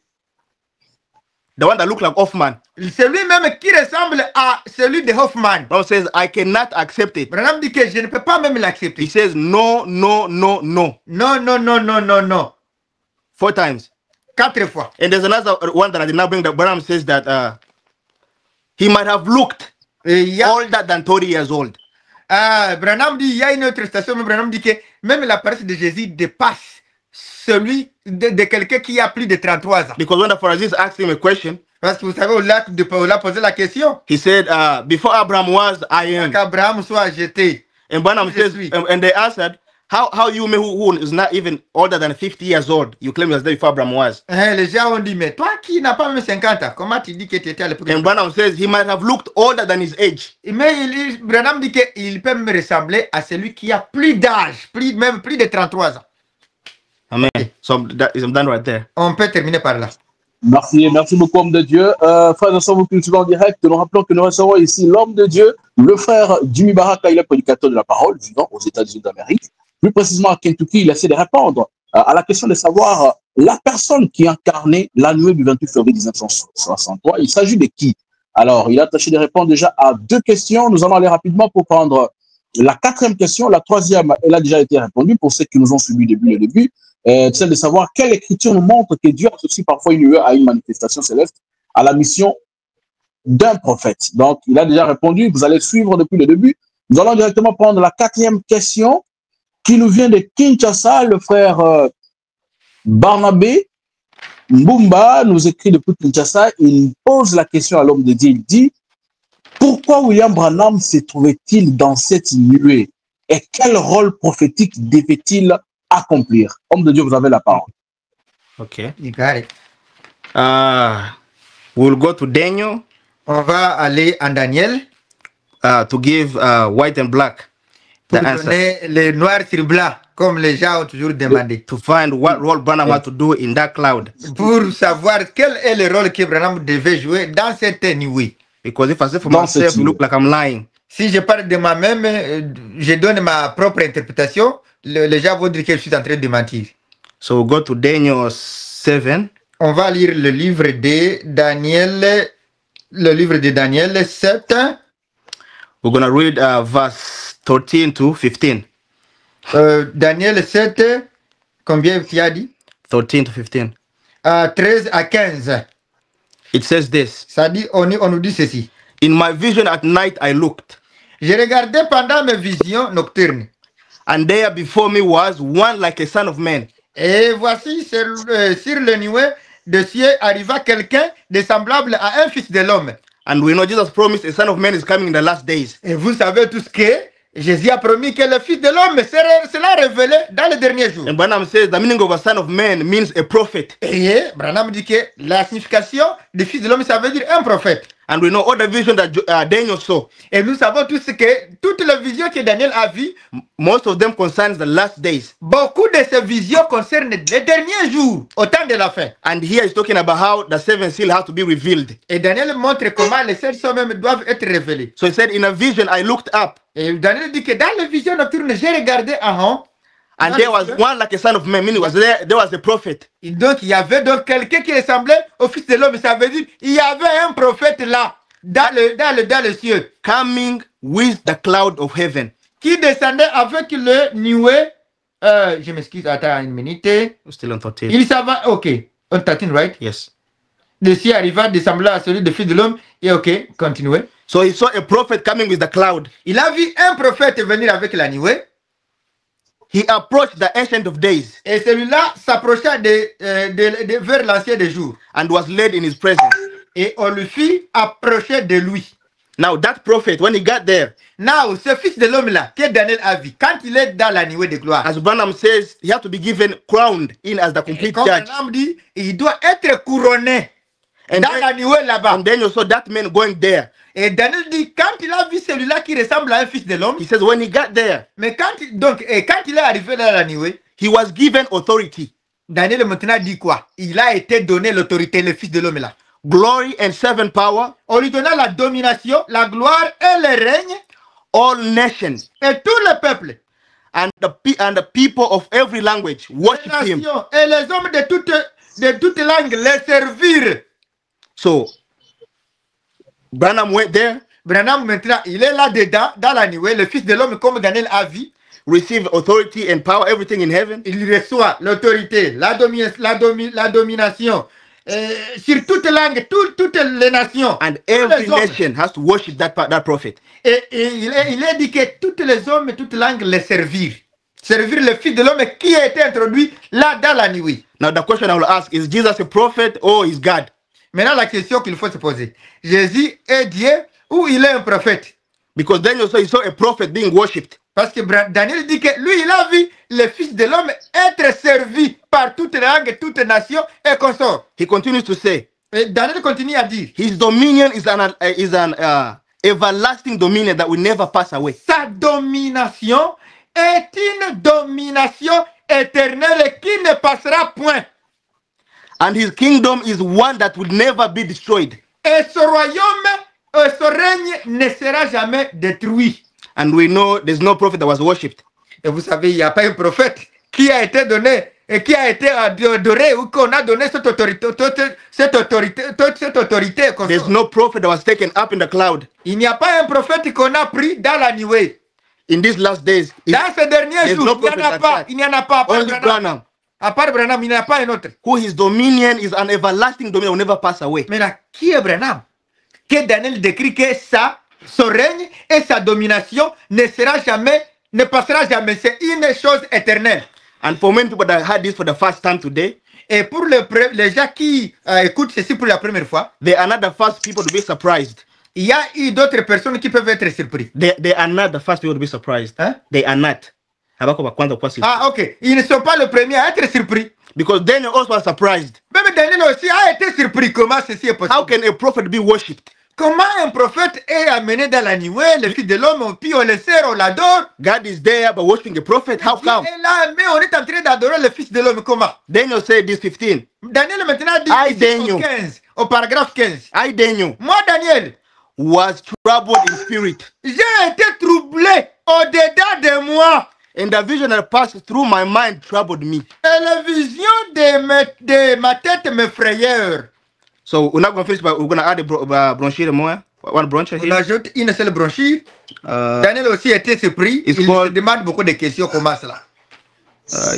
The one that looked like Hoffman. Celui-même qui ressemble à celui de Hoffman. Branham says, I cannot accept it. Branham dit que je ne peux pas même l'accepter. He says, no, no, no, no. No, no, no, no, no, no. 4 times. 4 fois. And there's another one that I did not bring. That Branham says that he might have looked older than 30 years old. Branham dit, il y a une autre station, mais Branham dit que même l'apparence de Jésus dépasse celui de quelqu'un qui a plus de 33 ans. Because when the Pharisees asked him a question, parce que vous savez, on a posé la question. He said, before Abraham was, I am. Qu'Abraham soit jeté. And Branham says, and they answered, how you, who is not even older than 50 years old, you claim you was there before Abraham was? Les gens ont dit, mais toi qui n'as pas même 50 ans, comment tu dis que tu étais à l'époque? And Branham says he might have looked older than his age. Mais Branham dit qu'il peut me ressembler à celui qui a plus d'âge, même plus de 33 ans. Amen. So I'm done right there. On peut terminer par là. Merci beaucoup, homme de Dieu. Frères et sœurs, vous cultivez en direct. Nous rappelons que nous recevons ici l'homme de Dieu, le frère Jimmy Baraka, il est prédicateur de la parole, vivant aux États-Unis d'Amérique. Plus précisément à Kentucky, il essaie de répondre à la question de savoir la personne qui incarnait la nuée du 28 février 1963. Il s'agit de qui? Alors, il a tâché de répondre déjà à 2 questions. Nous allons aller rapidement pour prendre la 4e question. La 3e, elle a déjà été répondue pour ceux qui nous ont suivis depuis le début. Celle de savoir quelle écriture nous montre que Dieu associe parfois une nuée à une manifestation céleste, à la mission d'un prophète. Donc, il a déjà répondu. Vous allez suivre depuis le début. Nous allons directement prendre la 4e question qui nous vient de Kinshasa. Le frère Barnabé Mbumba nous écrit depuis Kinshasa. Il pose la question à l'homme de Dieu. Il dit, pourquoi William Branham se trouvait-il dans cette nuée et quel rôle prophétique devait-il accomplir? Homme de Dieu, vous avez la parole. Okay. You got it. We'll go to Daniel. On va aller en Daniel. To give white and black the answer. Les noirs sur blanc, comme les gens ont toujours demandé. To find what role Branham had to do in that cloud. Pour savoir quel est le rôle que Branham devait jouer dans cette nuée. Because if I say for myself, it look like I'm lying. Si je parle de moi-même, je donne ma propre interprétation, les gens vont dire que je suis en train de mentir. So we'll go to Daniel 7. On va lire le livre de Daniel 7. We're going to read verse 13 to 15. Daniel 7, combien tu as dit? 13 to 15. 13 à 15. It says this. Ça dit, on nous dit ceci. In my vision at night I looked. Je regardais pendant mes visions nocturnes. And there before me was one like a son of man. Et voici sur le nuée de cieux arriva quelqu'un de semblable à un fils de l'homme. And we know Jesus promised a son of man is coming in the last days. Et vous savez tous que Jésus a promis que le fils de l'homme sera révélé dans les derniers jours. And Branham says the meaning of a son of man means a prophet. Et Branham dit que la signification du fils de l'homme, ça veut dire un prophète. And we know all the vision that Daniel saw. Et nous savons tous que toutes les visions que Daniel a vues, most of them concerns the last days. beaucoup de ces visions concernent les derniers jours, au temps de la fin. And here he's talking about how the seven seal has to be revealed. Et Daniel montre comment les sept sceaux même doivent être révélés. So he said, in a vision, I looked up. Et Daniel dit que dans les visions nocturnes, j'ai regardé en haut. And there was one like a son of man, meaning there was a prophet. Et donc, il y avait donc quelqu'un qui ressemblait au fils de l'homme. Ça veut dire il y avait un prophète là, dans le ciel. Coming with the cloud of heaven. Qui descendait avec le nuée. Je m'excuse, attends une minute. Still on 13. Il s'en va, ok. On 13, right? Yes. Le ciel arriva, descendant à celui du fils de l'homme. Et ok, continuez. So he saw a prophet coming with the cloud. Il a vu un prophète venir avec la nuée. He approached the Ancient of Days. Et celui-là s'approcha vers l'ancien des jours. And was led in his presence. Et on lui fit approcher de lui. Now that prophet, when he got there, now ce fils de l'homme là, que Daniel a vu, quand il est dans la nuée de gloire, as Branham says, he had to be given crowned in as the complete comme judge. Branham dit, il doit être couronné And dans la nuée là-bas. And then you saw that man going there. Et Daniel dit, quand il a vu celui-là qui ressemble à un fils de l'homme, He says when he got there, mais quand il est arrivé dans la nuée, he was given authority, Daniel maintenant dit quoi? Il a été donné l'autorité, le fils de l'homme là. glory and servant power, On lui donna la domination, la gloire et le règne, all nations, et tout le peuple, and the people of every language worship les him. nations et les hommes de toute langue les servirent. So Branham went there, Branham maintenant, il est là-dedans, dans la nuée, le fils de l'homme comme Daniel a vu. received authority and power, everything in heaven, Il reçoit l'autorité, la domination sur toute langue, toutes les nations. and tous every les hommes. nation has to worship that prophet. Et il est dit que tous les hommes et toutes les langues les servirent. Servir le fils de l'homme qui a été introduit là dans la nuit. Now the question I will ask is Jesus a prophet or is God? Maintenant, la question qu'il faut se poser, Jésus est Dieu ou il est un prophète? Because Daniel saw he saw a prophet being worshipped. Parce que Daniel dit que lui, il a vu le fils de l'homme être servi par toutes les langues, toutes les nations et consorts. He continues to say, Et Daniel continue à dire, his dominion is an everlasting dominion that will never pass away. sa domination est une domination éternelle qui ne passera point. And his kingdom is one that will never be destroyed. Et ce royaume, ce règne ne sera jamais détruit. And we know there's no prophet that was worshipped. Et vous savez, il n'y a pas un prophète qui a été donné et qui a été adoré ou qu'on a donné cette autorité. There's no prophet that was taken up in the cloud. Il n'y a pas un prophète qu'on a pris dans la nuée. In these last days, Dans ces derniers there's jours, no il n'y en prophet a like pas. that. Il n'y en a pas. Only Branham, À part Branham, il n'y en a pas un autre. who his dominion is an everlasting dominion, will never pass away. Maintenant, qui est Branham? Que Daniel décrit que son règne et sa domination ne passera jamais. C'est une chose éternelle. And for many people that heard this for the first time today, Et pour les gens qui écoutent ceci pour la première fois, they are not the first people to be surprised. il y a eu d'autres personnes qui peuvent être surpris. They are not the first people to be surprised. Hein? They are not. Ah, ok. Ils ne sont pas les premiers à être surpris. Because Daniel also was surprised. Même Daniel aussi a été surpris. Comment ceci est possible? How can a prophet be worshipped? Comment un prophète est amené dans la nuée, le fils de l'homme, puis on le sert, on l'adore. God is there, but worshiping a prophet? How come? Et là, mais on est en train d'adorer le fils de l'homme. Comment? Daniel said this 15. Daniel maintenant dit I, ici, Daniel. au 15, au paragraphe 15. I, Daniel, Moi, Daniel, was troubled in spirit. j'ai été troublé au-dedans de moi. And the vision that passed through my mind troubled me. Et la vision de ma tête m'effrayait. So we're not going to finish, but we're going to add a brochure more. One brochure On here. ajoute une seule brochure. Daniel aussi était surpris. Il se demande beaucoup de questions. Comment cela?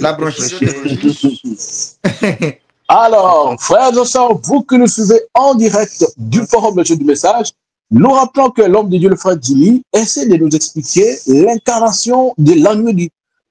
La brochure. Alors, frères et sœurs, vous que nous suivez en direct du forum Le Jeu du Message, nous rappelons que l'homme de Dieu, le frère Jimmy, essaie de nous expliquer l'incarnation de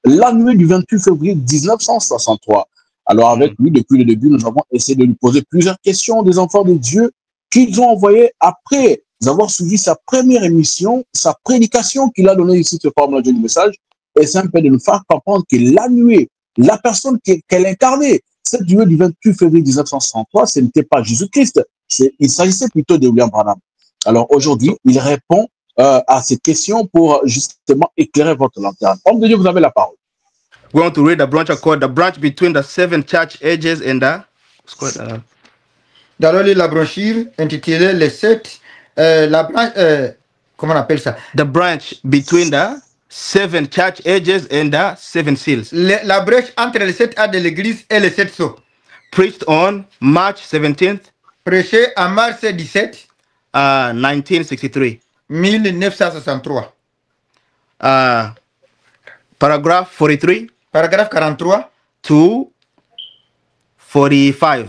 l'annuaire du 28 février 1963. Alors, avec lui, depuis le début, nous avons essayé de lui poser plusieurs questions des enfants de Dieu qu'ils ont envoyés après avoir suivi sa première émission, sa prédication qu'il a donnée ici sur le forum Le Jeu du Message. Et c'est un peu de nous faire comprendre que l'annuaire, la personne qu'elle incarnait, cette nuée du 28 février 1963, ce n'était pas Jésus-Christ. Il s'agissait plutôt de William Branham. Alors aujourd'hui, il répond à ces questions pour justement éclairer votre lanterne. Homme de Dieu, vous avez la parole. We want to read the branch called the branch between the 7 church ages and the... Nous allons lire la brochure intitulée les 7... la branche... comment on appelle ça? The branch between the 7 church ages and the 7 seals. La brèche entre les 7 âges de l'Église et les 7 sceaux. Preached on March 17th, Prêché en mars 17, 1963. 1963. Paragraph 43 Paragraphe 43 to 45.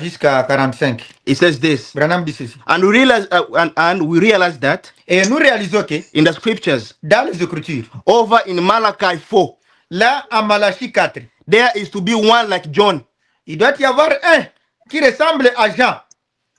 Jusqu'à 45. It says this. Branham dit ceci. And we realize that Et nous réalisons que in the scriptures, dans les Écritures, over in Malachi 4, là en Malachie 4, there is to be one like John il doit y avoir un qui ressemble à Jean,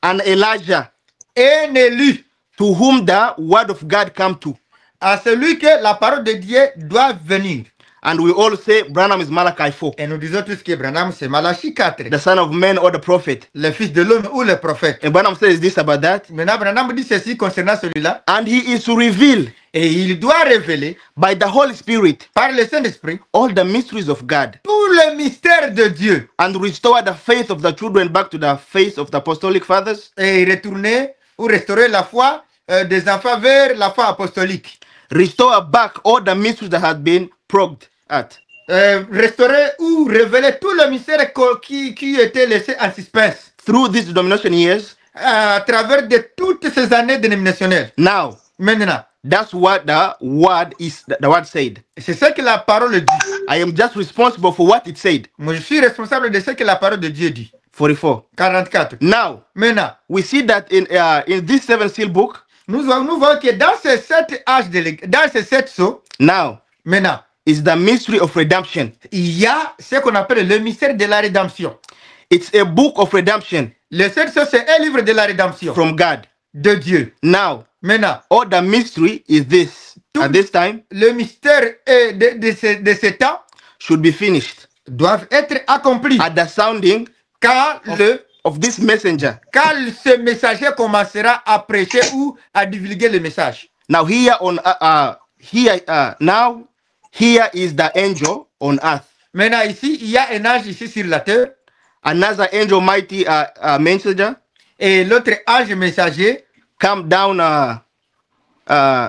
and Elijah, un élu, to whom the word of God come to. à celui que la parole de Dieu doit venir. And we all say Branham is Malachi 4, Et nous disons tous que Branham c'est Malachie 4, the son of man or the prophet. le fils de l'homme ou le prophète. And Branham says this about that. Maintenant Branham dit ceci concernant celui-là. And he is to reveal Et il doit révéler by the Holy Spirit par le Saint-Esprit all the mysteries of God tout le mystère de Dieu. and restore the faith of the children back to the faith of the apostolic fathers. Et retourner ou restaurer la foi des enfants vers la foi apostolique. Restore back all the mysteries that had been probed at. Restaurer ou révéler tout le mystère qui était laissé en suspense Through these denomination years, à travers de toutes ces années dénominationnelles. now, Maintenant, that's what the word is. The word said. c'est ce que la parole dit. I am just responsible for what it said. Moi, je suis responsable de ce que la parole de Dieu dit. 44. 44. Now, Maintenant, we see that in this 7 seal book, nous voyons que dans ces 7 âges dans ces 7 sceaux, now maintenant, is the mystery of redemption. il y a ce qu'on appelle le mystère de la rédemption. It's a book of redemption Le 7 sceaux, c'est un livre de la rédemption from God. de Dieu. Now, Maintenant, all the mystery is this. At this time, le mystère de ce temps should be finished doivent être accomplis at the sounding quand of this messenger. quand ce messager commencera à prêcher ou à divulguer le message. Now here is the angel on earth. Maintenant ici, il y a un ange ici sur la terre Another angel, mighty messenger, et l'autre ange messager. come down.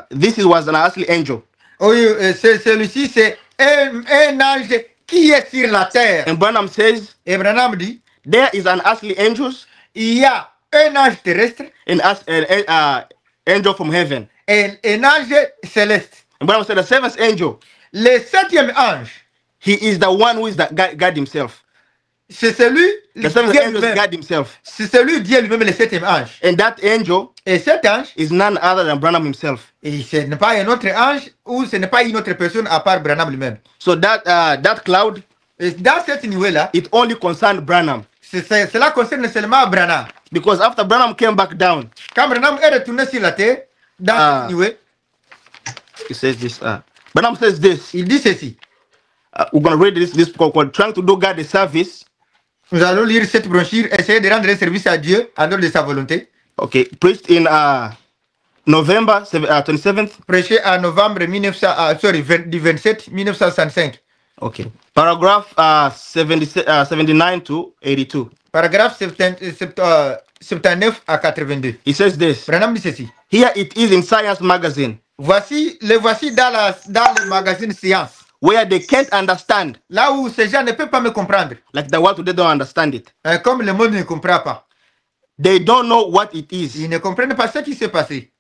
This was an earthly angel. Oui, celui-ci, c'est un ange qui est sur la terre. And Branham says Et Branham dit, there is an earthly angel il y a un ange terrestre and an angel from heaven. et un ange céleste. And Branham said the seventh angel, Le 7e ange, he is the one who is the God himself. c'est celui, The seventh angel is God himself. c'est celui Dieu lui-même, le 7e ange. And that angel Et cet ange, is none other than Branham himself. et ce n'est pas un autre ange ou ce n'est pas une autre personne à part Branham lui-même. So that cloud, Et dans ce niveau-là, it only concerned Branham. cela concerne seulement Branham. Because after Branham came back down, Quand Branham est retourné sur la terre, dans ce niveau, he says this. Branham says this. il dit ceci. We're going to read this book called Trying to Do God a Service. Nous allons lire cette brochure, essayer de rendre un service à Dieu en dehors de sa volonté. Okay, preached in November 27th. Prêché en novembre 27 1965. Okay. Paragraph 79 to 82. Paragraphe 79 à 82. He says this. Branham dit ceci. Here it is in Science magazine, Voici dans le magazine Science. where they can't understand, Là où ces gens ne peuvent pas me comprendre. like the world today don't understand it. Comme le monde ne comprend pas. They don't know what it is. Ils ne comprennent pas ce qui s'est passé.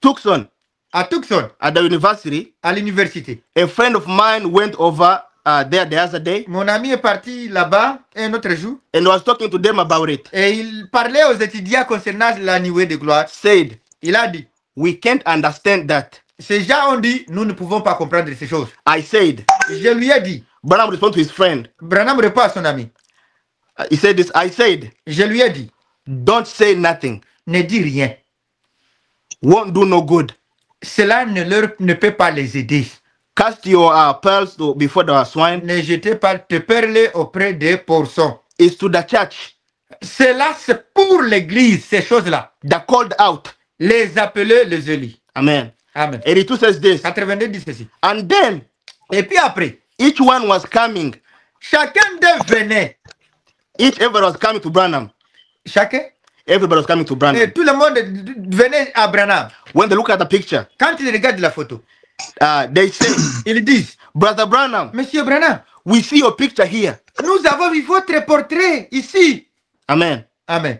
Tucson, À Tucson, at the university, à l'université. a friend of mine went over there the other day Mon ami est parti là-bas un autre jour and was talking to them about it. et il parlait aux étudiants concernant la nuée de gloire. Said, Il a dit, we can't understand that. ces gens ont dit, nous ne pouvons pas comprendre ces choses. I said, Je lui ai dit, Branham responded to his friend. Branham répond à son ami. He said this. I said, Je lui ai dit, don't say nothing. ne dis rien. Won't do no good. Cela ne peut pas les aider. Cast your pearls before the swine. Ne jetez pas tes perles auprès des portions. Is to the church. Cela, c'est pour l'église, ces choses-là. The called out. Les appeler, les élus. Amen. Amen. 82 says this. 82 dit ceci. And then, Et puis après, each one was coming. chacun d'eux venait. Everybody was coming to Branham. Chacun. Everybody was coming to Branham. Et tout le monde venait à Branham. When they look at the picture, Quand ils regardent la photo, they say, ils disent, Brother Branham, Monsieur Branham, we see your picture here. nous avons vu votre portrait ici. Amen. Amen.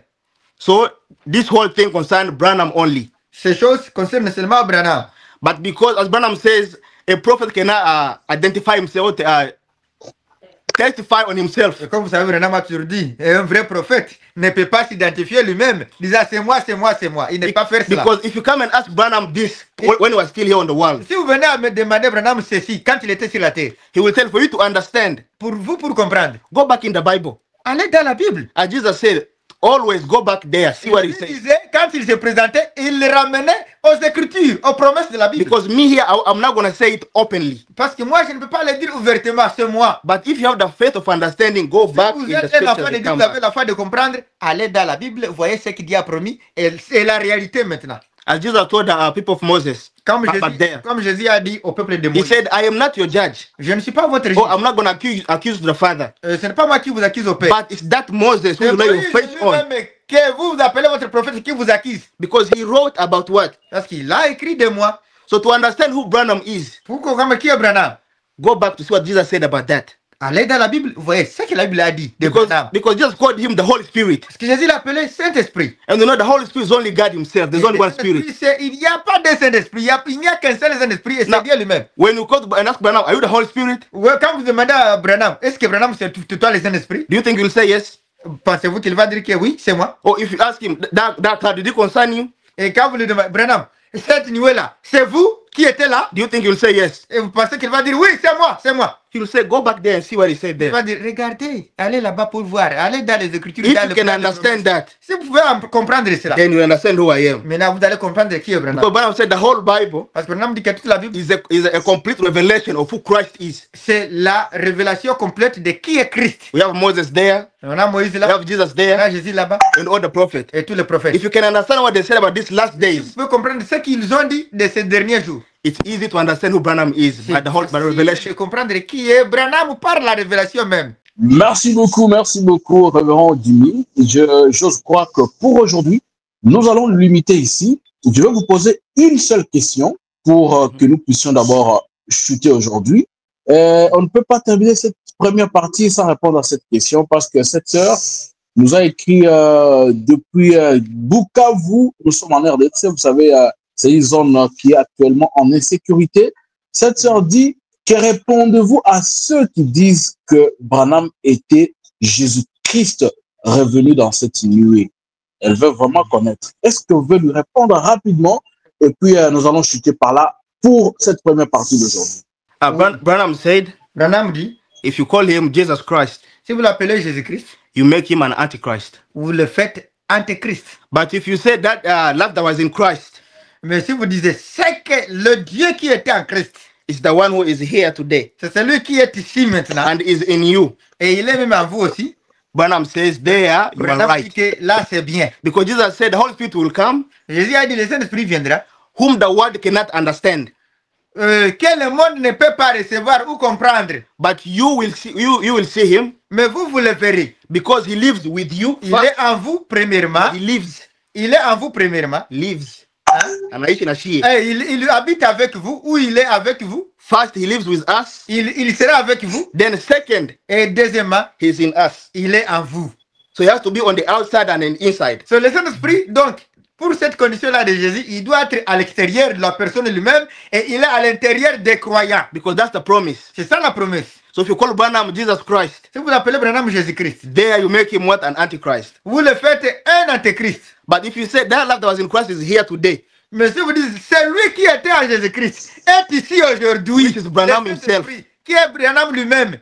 So this whole thing concerned Branham only. Ces choses concernent seulement Branham. But because, as Branham says, a prophet cannot identify himself, testify on himself. Et comme vous savez, Branham a toujours dit, un vrai prophète ne peut pas s'identifier lui-même, disant c'est moi, c'est moi, c'est moi. Il ne peut pas faire cela. Because if you come and ask Branham this when he was still here on the world, Si vous venez à me demander Branham ceci, quand il était sur la terre, he will tell for you to understand. pour vous, pour comprendre, Go back in the Bible. allez dans la Bible. As Jesus said, always go back there, see what he Il says. disait, quand il se présentait, il le ramenait aux Écritures, aux promesses de la Bible. Because me here, I'm not going to say it openly. Parce que moi, je ne peux pas le dire ouvertement, c'est moi. But if you have the faith of understanding, go Si back vous in the êtes un scriptures enfant de and Dieu, come vous avez back. la foi de comprendre, allez dans la Bible, voyez ce que Dieu a promis, et c'est la réalité maintenant. As Jesus told the people of Moses, Comme Jésus a dit au peuple de he Moïse, said, I am not your judge. je ne suis pas votre juge. Oh, I'm not going to accuse the Father. Ce n'est pas moi qui vous accuse au Père. But it's that Moses who C'est you lay your Moïse faith on. lui-même que vous appelez votre prophète qui vous accuse. Because he wrote about what? Parce qu'il a écrit de moi. So to understand who Branham is, Pour comprendre qui est Branham, go back to see what Jesus said about that. allez dans la Bible, vous voyez ce que la Bible a dit de Branham. Because Jesus called him the Holy Spirit. Parce que Jésus l'appelait Saint-Esprit. And you know, the Holy Spirit is only God himself. There's only one Spirit. Il n'y a pas de Saint-Esprit. Il n'y a qu'un seul Saint-Esprit et c'est Dieu lui-même. When you go to and ask Branham, are you the Holy Spirit? Quand vous demandez à Branham, est-ce que Branham c'est toi le Saint-Esprit? Do you think he'll say yes? Pensez-vous qu'il va dire que oui, c'est moi? Or if you ask him, that cloud, did it concern you? Et quand vous lui demandez, Branham, cette nuée-là, c'est vous qui étiez là? Do you think he'll say yes? Et vous pensez qu'il va dire oui, c'est moi, c'est moi? He'll say, go back there and see what he said Il there. va dire, regardez, allez là-bas pour voir, allez dans les Écritures. If dans you le can plan de understand promesse. that, Si vous pouvez comprendre cela, then you understand who I am. maintenant vous allez comprendre qui est Branham. Because Branham said the whole Bible Parce que Branham dit que toute la Bible, is a complete revelation of who Christ is. c'est la révélation complète de qui est Christ. We have Moses there, On a Moïse we là, have Jesus on there, a Jésus là-bas and all the prophets. et tous les prophètes. If you can understand what they said about these last Vous days, pouvez comprendre ce qu'ils ont dit de ces derniers jours. it's easy to understand who Branham is by the whole by the C'est revelation. comprendre qui est Branham par la révélation même. Merci beaucoup, révérend Dimi. J'ose croire que pour aujourd'hui, nous allons nous limiter ici. Je vais vous poser une seule question pour que nous puissions d'abord chuter aujourd'hui. On ne peut pas terminer cette première partie sans répondre à cette question parce que cette sœur nous a écrit depuis Bukavu. Nous sommes en RDC, vous savez, c'est une zone qui est actuellement en insécurité. Cette sœur dit: que répondez-vous à ceux qui disent que Branham était Jésus-Christ revenu dans cette nuée? Elle veut vraiment connaître. Est-ce que vous pouvez lui répondre rapidement? Et puis, nous allons chuter par là pour cette première partie d'aujourd'hui. Branham said, Branham dit, if you call him Jesus Christ, si vous l'appelez Jésus-Christ, you make him an antichrist. vous le faites antéchrist. But if you say that love that was in Christ Mais si vous disiez, c'est que le Dieu qui était en Christ, is the one who is here today c'est celui qui est ici maintenant, and is in you, et il est même en vous aussi, Branham says there you are Branham dit right. que là c'est bien. Because Jesus said the Holy Spirit will come, Jésus a dit, le Saint-Esprit viendra, whom the world cannot understand. que le monde ne peut pas recevoir ou comprendre. But you will see him Mais vous, vous le verrez. because he lives with you. Il est en vous premièrement. He lives. Il est en vous premièrement. Lives. Hein? Anaishi na shie. Et il habite avec vous ou il est avec vous. First, he lives with us. Il sera avec vous. Then second, Et deuxièmement, he's in us. il est en vous. So he has to be on the outside and an inside. So, le Saint-Esprit, donc, pour cette condition-là de Jésus, il doit être à l'extérieur de la personne lui-même et il est à l'intérieur des croyants. Because that's the promise. C'est ça la promesse. So if you call Branham Jesus Christ, Si vous l'appelez Branham Jésus-Christ, there you make him what? An antichrist. vous le faites un antéchrist. But if you say that love that was in Christ is here today, Mais si vous dites, celui qui était en Jésus-Christ est ici aujourd'hui, Which is Branham le himself. Saint-Esprit, qui est Branham lui-même,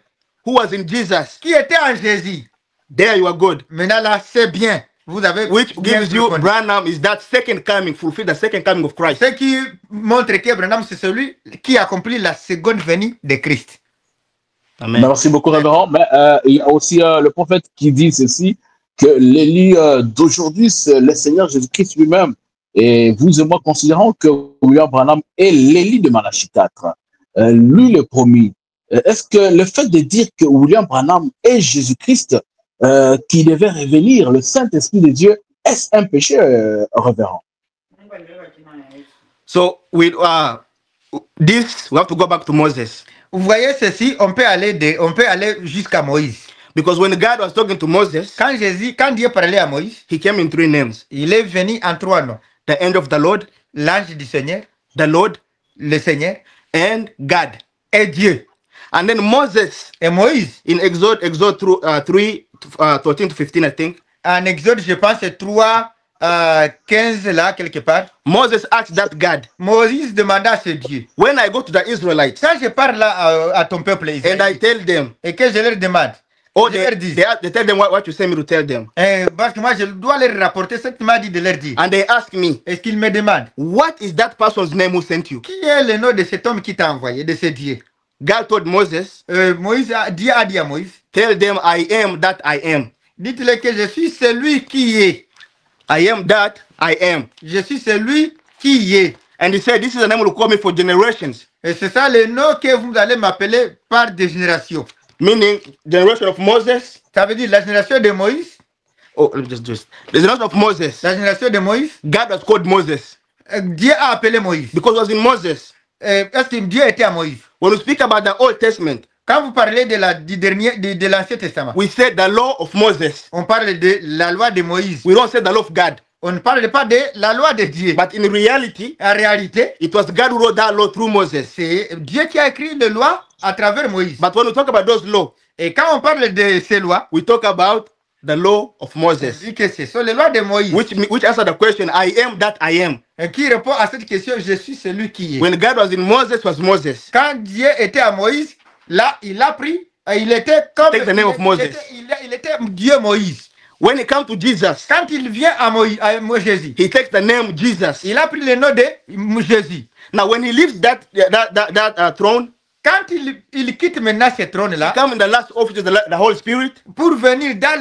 who was in Jesus, qui était en Jésus. there you are good. Maintenant là, c'est bien. Vous avez Which bien gives you reconnu. Branham is that second coming, fulfill the second coming of Christ. Ce qui montre que Branham, c'est celui qui accomplit la seconde venue de Christ. Amen. Merci beaucoup, révérend. Mais il y a aussi le prophète qui dit ceci: que l'Élie d'aujourd'hui, c'est le Seigneur Jésus-Christ lui-même. Et vous et moi considérons que William Branham est l'Élie de Malachie 4. Lui le promis. Est-ce que le fait de dire que William Branham est Jésus-Christ qui devait revenir, le Saint-Esprit de Dieu, est-ce un péché, révérend? So we this we have to go back to Moses. Vous voyez ceci, on peut aller jusqu'à Moïse. Because when God was talking to Moses, Quand Dieu parlait à Moïse, he came in 3 names. il est venu en 3 noms. The end of the Lord, L'ange du Seigneur, the Lord, le Seigneur and God. et Dieu. And then Moses, Et Moïse, in Exode 3, 13 to 15, I think, en Exode, je pense, c'est 3, 15 là, quelque part. Moses asked that God, Moïse demanda à ce Dieu. when I go to the Israelites Quand je parle là à ton peuple and I israélien, tell them, et que je leur demande, oh, je leur dis, they tell them what you send me to tell them. parce que moi je dois leur rapporter ce que tu m'as dit de leur dire. And they ask me, Est-ce qu'ils me demandent, what is that person's name who sent you? qui est le nom de cet homme qui t'a envoyé, de ce Dieu? God told Moses, Dieu a dit à Moïse, tell them I am that I am. dites-le que je suis celui qui est. I am that I am. Je suis celui qui est. And he said, this is the name will call me for generations. Et c'est ça le nom que vous allez m'appeler par des générations. Meaning, generation of Moses. Ça veut dire la génération de Moïse. Oh, let me just do this. The generation of Moses. La génération de Moïse. God was called Moses Dieu a appelé Moïse. because it was in Moses. Est-ce que Dieu était à Moïse? When we speak about the Old Testament, Quand vous parlez de l'Ancien Testament, we said the law of Moses. on parle de la loi de Moïse. We don't say the law of God. On ne parle pas de la loi de Dieu. But in reality, En réalité, it was God who wrote that law through Moses. c'est Dieu qui a écrit les lois à travers Moïse. But when we talk about those laws, Et quand on parle de ces lois, we talk about the law of on Moses, dit que ce sont les lois de Moïse. which answer the question, I am that I am. Et qui répond à cette question, je suis celui qui est. When God was in Moses, it was Moses. Quand Dieu était à Moïse, là, il a pris, il était comme... Take the name of Moses. Il était Dieu Moïse. When it comes to Jesus, Quand il vient à Jésus, he takes the name Jesus. il a pris le nom de Jésus. Now, when he leaves that throne, Quand il quitte maintenant ce trône-là, come in the last office of the Holy Spirit, pour venir dans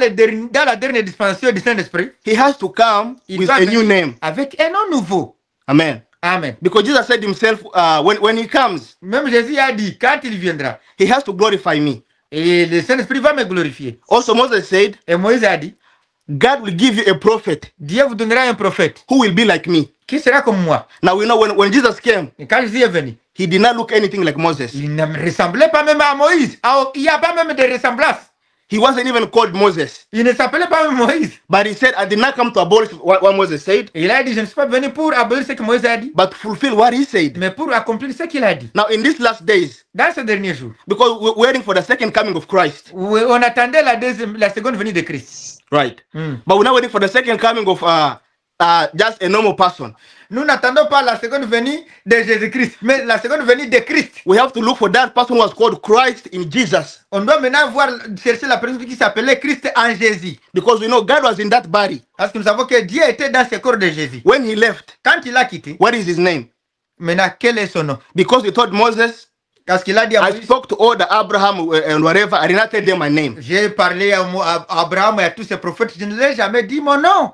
la dernière dispensation du Saint-Esprit, he has to come il with va a new venir name. avec un nom nouveau. Amen. Amen. Because Jesus said himself, when he comes, Même Jésus a dit, quand il viendra, he has to glorify me. et le Saint-Esprit va me glorifier. Also, Moses said, Et Moïse a dit, God will give you a prophet Dieu vous donnera un prophète who will be like me. qui sera comme moi. Now, we know when Jesus came, Et quand Jésus est venu, he did not look anything like Moses. il ne ressemblait pas même à Moïse. Il n'y a pas même de ressemblance. He wasn't even called Moses. Il ne s'appelait pas même Moïse. But he said, I did not come to abolish what Moses said, Et il a dit, je ne suis pas venu pour abolir ce que Moïse a dit, but to fulfill what he said. mais pour accomplir ce qu'il a dit. Now, in these last days, Dans ce dernier jour, because we're waiting for the second coming of Christ, où on attendait la seconde venue de Christ. right? Mm. But we're not waiting for the second coming of just a normal person. Nous n'attendons pas la seconde venue de Jésus-Christ, mais la seconde venue de Christ. We have to look for that person who was called Christ in Jesus, On doit maintenant chercher la personne qui s'appelait Christ en Jésus. because we know God was in that body. Parce que nous savons que Dieu était dans ce corps de Jésus. When he left, Quand il a quitté, what is his name? maintenant, quel est son nom? Because he told Moses, Parce qu'il a dit à I Moïse, spoke to all the Abraham and whatever, I did not tell them my name. j'ai parlé à Abraham et à tous ces prophètes, je ne l'ai jamais dit mon nom.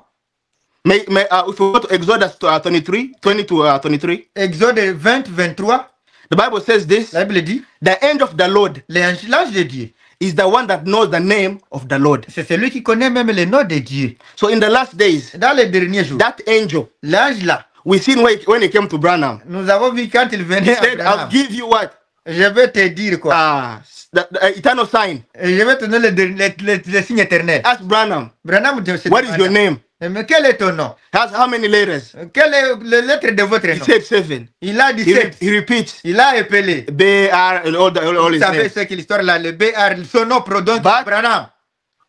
If you go to Exodus 23, 20 to 23, Exode 20, 23, the Bible says this, la Bible dit, the angel of the Lord l'ange de Dieu, is the one that knows the name of the Lord. c'est celui qui connaît même le nom de Dieu. So in the last days, Dans les derniers jours, that angel, l'ange là, we seen when he came to Branham, nous avons vu quand il he venait à said, I'll Abraham, give you what? je vais te dire quoi. The eternal sign. Et je vais te donner le signe éternel. Ask Branham, Branham, what is your name? Mais quel est ton nom? How many letters? Quelle est la lettre de votre He nom? said 7. Il a dit He 7. repeats, Il a appelé. B-R and all Vous his savez names. ce que l'histoire là, le BR, son nom prononce But- Branham.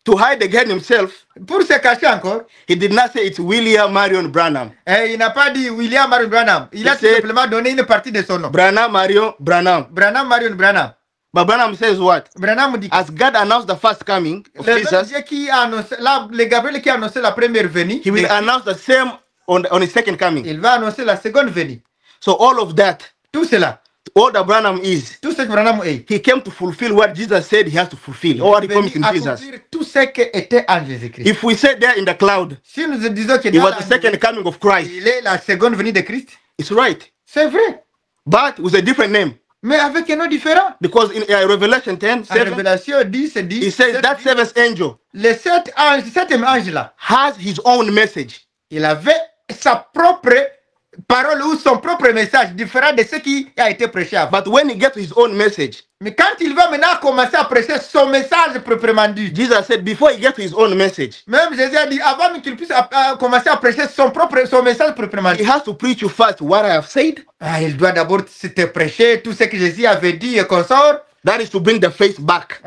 To hide again himself, Pour se cacher encore, he did not say it's William Marion Branham. il n'a pas dit William Marion Branham. Il a He tout said- simplement donné une partie de son nom. Branham Marion Branham. Branham Marion Branham. But Branham says what? Branham dit As God announced the first coming of le même Jesus, Dieu qui a annoncé, le Gabriel qui a annoncé la première venue, he will announce the same on his second coming. il va annoncer la seconde venue. So all of that Tout cela, All that Branham is, Tout ce que Branham est. he came to fulfill what Jesus said he has to fulfill, or what he promised in Jesus. Accomplir tout ce qui était en Jésus-Christ. If we say there in the cloud, Si nous disons que it dans was la the second coming of Christ, il est la seconde venue de Christ, it's right. c'est vrai. But with a different name. Mais avec un nom différent. Because in Revelation 10, En Révélation 10, it dit, says that seventh angel le septième ange là, has his own message. il avait sa propre parole ou son propre message différent de ce qui a été prêché avant. But when he gets to his own message, Mais quand il va maintenant commencer à prêcher son message proprement dit, Jesus said before he gets to his own message, même Jésus a dit avant qu'il puisse commencer à prêcher son message proprement he dit, has to preach you first what I have said. il doit d'abord te prêcher tout ce que Jésus avait dit et consort. That is to bring the faith back.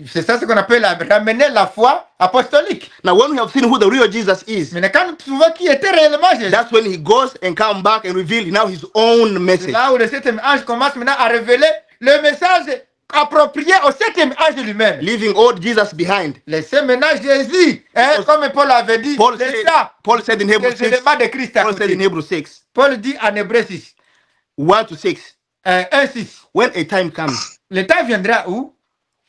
C'est ça ce qu'on appelle ramener la foi apostolique. Now, when we have seen who the real Jesus is, Mais quand nous voyons qui était réellement Jésus, that's when he goes and come back and reveal now his own c'est message. là où le septième ange commence maintenant à révéler le message approprié au septième ange lui-même. Leaving old Jesus behind. Laissez maintenant Jésus, comme Paul avait dit, Paul said in Hebrews les 6, éléments de Christ à Paul said in côté. Hebrews 6, Paul dit en Hébreux 6, 1 to 6, 1-6. when a time comes, Le temps viendra où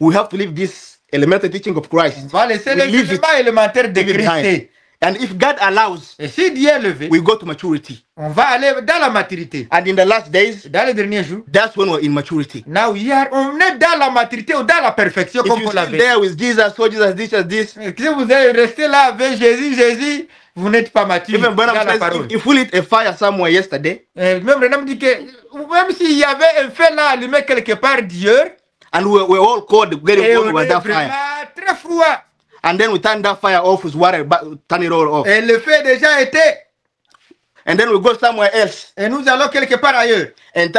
we have to leave this elemental teaching of Christ. on va laisser We les leave it- éléments élémentaires de leave it behind. Christ. And if God allows, Et si Dieu est levé, we go to maturity. on va aller dans la maturité. And in the last days, Dans les derniers jours, that's when we're in maturity. now here, on est dans la maturité ou dans la perfection If comme you vous sit l'avez. there with Jesus, so Jesus, this, Si vous êtes resté là avec Jésus, vous n'êtes pas mature even dans Branham la says, parole. if we lit a fire somewhere yesterday, Même Branham dit que même s'il y avait un feu là allumé quelque part d'hier, and we're all cold, getting et cold on with est that vraiment fire, très froid, and then we turn that fire off with water, turn it all off, et le feu déjà était, and then we go somewhere else et nous allons quelque part ailleurs, and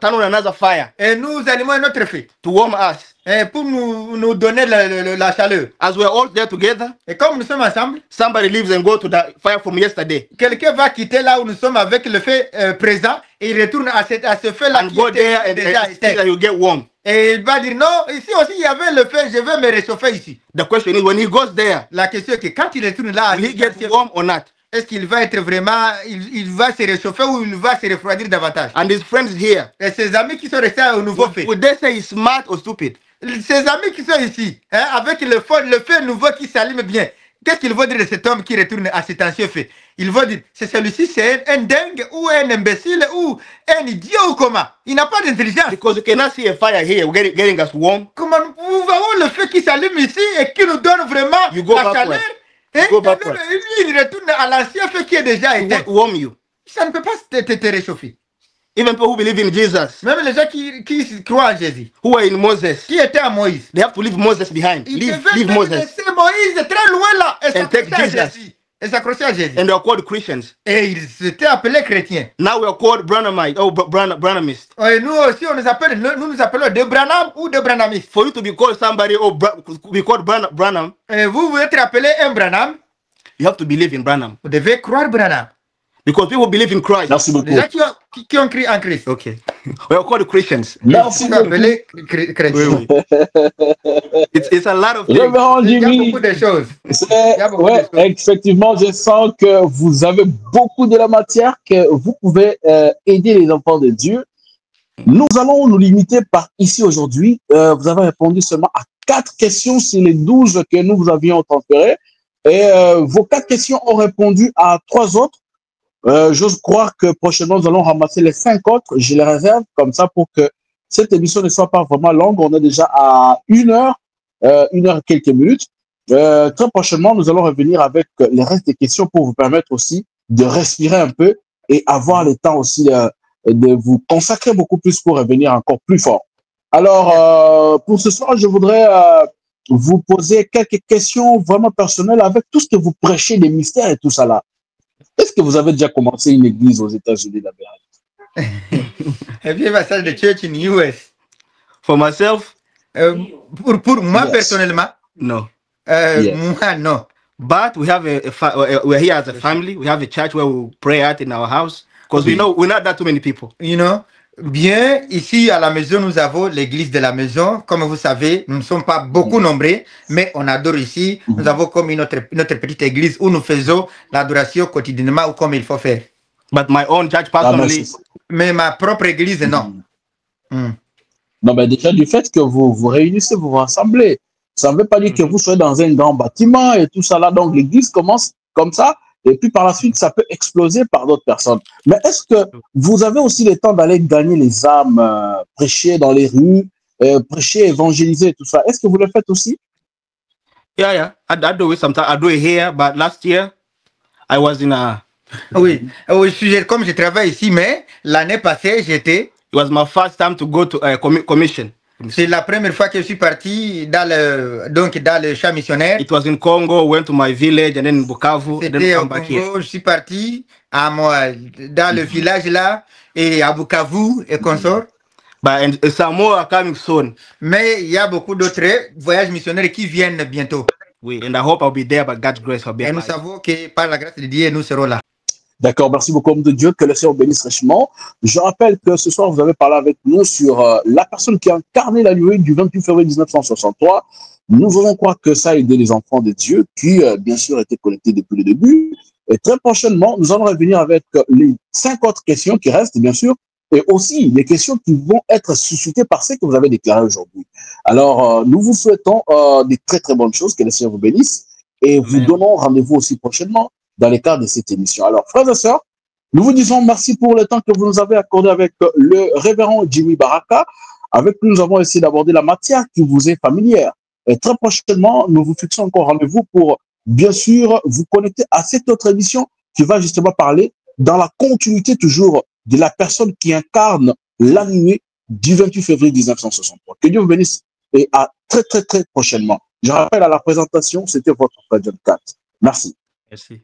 turn on another fire et nous allumons un autre feu, to warm us. et pour nous donner la chaleur. As we're all there together, Et comme nous sommes ensemble, somebody leaves and go to the fire from yesterday quelqu'un va quitter là où nous sommes avec le feu présent, et il retourne à ce feu là and qui go était there and déjà see that éteint. you get warm. Et il va dire non, ici aussi il y avait le feu, je vais me réchauffer ici. The question is, when he goes there, La question est que quand il retourne là, will he get warm or not? est-ce qu'il va être vraiment, il va se réchauffer ou il va se refroidir davantage? And his friends here, Et ses amis qui sont restés au nouveau feu, would they say he's smart or stupid? ses amis qui sont ici, avec le feu nouveau qui s'allume bien, qu'est-ce qu'ils vont dire de cet homme qui retourne à cet ancien feu? Ils vont dire, c'est celui-ci, c'est un dingue ou un imbécile ou un idiot ou comment? Il n'a pas d'intelligence. Because you cannot see a fire here getting us warm. Comment nous voyons le feu qui s'allume ici et qui nous donne vraiment You go la backward. chaleur? You Et go backward. lui, il retourne à l'ancien feu qui est déjà éteint. Warm you. Ça ne peut pas te réchauffer. Even people who believe in Jesus, Même les gens qui croient en Jésus, who were in Moses, qui étaient à Moïse, they have to leave Moses behind. ils Leave devaient Moses. laisser Moïse très loin là et And take s'accrocher à Jesus. Jésus. Et s'accrocher à Jésus. And they are called Christians. Et ils s'étaient appelés chrétiens. Now we are called Branhamite or Branhamists. Et nous aussi, nous nous appelons de Branham ou de Branhamistes. For you to be called somebody or be called Branham, Et vous êtes appelé un Branham, you have to believe in Branham. vous devez croire Branham. Because people believe in Christ. Merci beaucoup. Les gens qui ont cru en Christ. Okay. We are called Christians. Merci Vous beaucoup. appelés chrétiens. It's a lot of things. Révérend Il y a Jimmy, beaucoup de choses. ouais, effectivement, je sens que vous avez beaucoup de la matière, que vous pouvez aider les enfants de Dieu. Nous allons nous limiter par ici aujourd'hui. Vous avez répondu seulement à 4 questions sur les 12 que nous vous avions transférées. Et vos 4 questions ont répondu à 3 autres. J'ose croire que prochainement, nous allons ramasser les 5 autres. Je les réserve comme ça pour que cette émission ne soit pas vraiment longue. On est déjà à 1 heure et quelques minutes. Très prochainement, nous allons revenir avec les restes des questions pour vous permettre aussi de respirer un peu et avoir le temps aussi de vous consacrer beaucoup plus pour revenir encore plus fort. Alors, pour ce soir, je voudrais vous poser quelques questions vraiment personnelles avec tout ce que vous prêchez, des mystères et tout ça là. Est-ce que vous avez déjà commencé une église aux États-Unis d'Amérique? Have you ever started a church in US? For myself, Pour moi, Yes. personnellement, no. Yes. moi, non. But we have we're here as a family. We have a church where we pray at in our house because we know we're not that too many people. You know? Bien, ici à la maison, nous avons l'église de la maison. Comme vous savez, nous ne sommes pas beaucoup nombreux, mais on adore ici. Nous avons comme notre petite église où nous faisons l'adoration quotidiennement ou comme il faut faire. But my own church Ah, personally, merci. Mais ma propre église, non. Non, mais déjà du fait que vous vous réunissez, vous vous rassemblez, ça ne veut pas dire que vous soyez dans un grand bâtiment et tout ça là. Donc l'église commence comme ça et puis par la suite, ça peut exploser par d'autres personnes. Mais est-ce que vous avez aussi le temps d'aller gagner les âmes, prêcher dans les rues, prêcher, évangéliser, tout ça? Est-ce que vous le faites aussi? yeah, I do it sometimes. I do it here, but last year I was in a. Oui, comme je travaille ici, mais l'année passée, j'étais. It was my first time to go to a commission. C'est la première fois que je suis parti dans le champ missionnaire. It was in Congo. Went to my village and then in Bukavu. And then C'était au come back here. Congo. Je suis parti dans le village là et à Bukavu et consort. But some more are coming soon. Mais il y a beaucoup d'autres voyages missionnaires qui viennent bientôt. Oui, and I hope I'll be there by God's grace. I'll be Et nous savons que par la grâce de Dieu, nous serons là. D'accord, merci beaucoup, homme de Dieu, que le Seigneur bénisse richement. Je rappelle que ce soir, vous avez parlé avec nous sur la personne qui a incarné la nuit du 28 février 1963. Nous voulons croire que ça a aidé les enfants de Dieu qui, bien sûr, étaient connectés depuis le début. Et très prochainement, nous allons revenir avec les 5 autres questions qui restent, bien sûr, et aussi les questions qui vont être suscitées par ce que vous avez déclaré aujourd'hui. Alors, nous vous souhaitons des très, très bonnes choses, que le Seigneur vous bénisse, et vous donnons rendez-vous aussi prochainement dans le cadre de cette émission. Alors, frères et sœurs, nous vous disons merci pour le temps que vous nous avez accordé avec le révérend Jimmy Baraka. Avec lui, nous avons essayé d'aborder la matière qui vous est familière. Et très prochainement, nous vous fixons encore rendez-vous pour, bien sûr, vous connecter à cette autre émission qui va justement parler dans la continuité toujours de la personne qui incarne la nuée du 28 février 1963. Que Dieu vous bénisse et à très, très, très prochainement. Je rappelle à la présentation, c'était votre frère John Cat. Merci. Merci.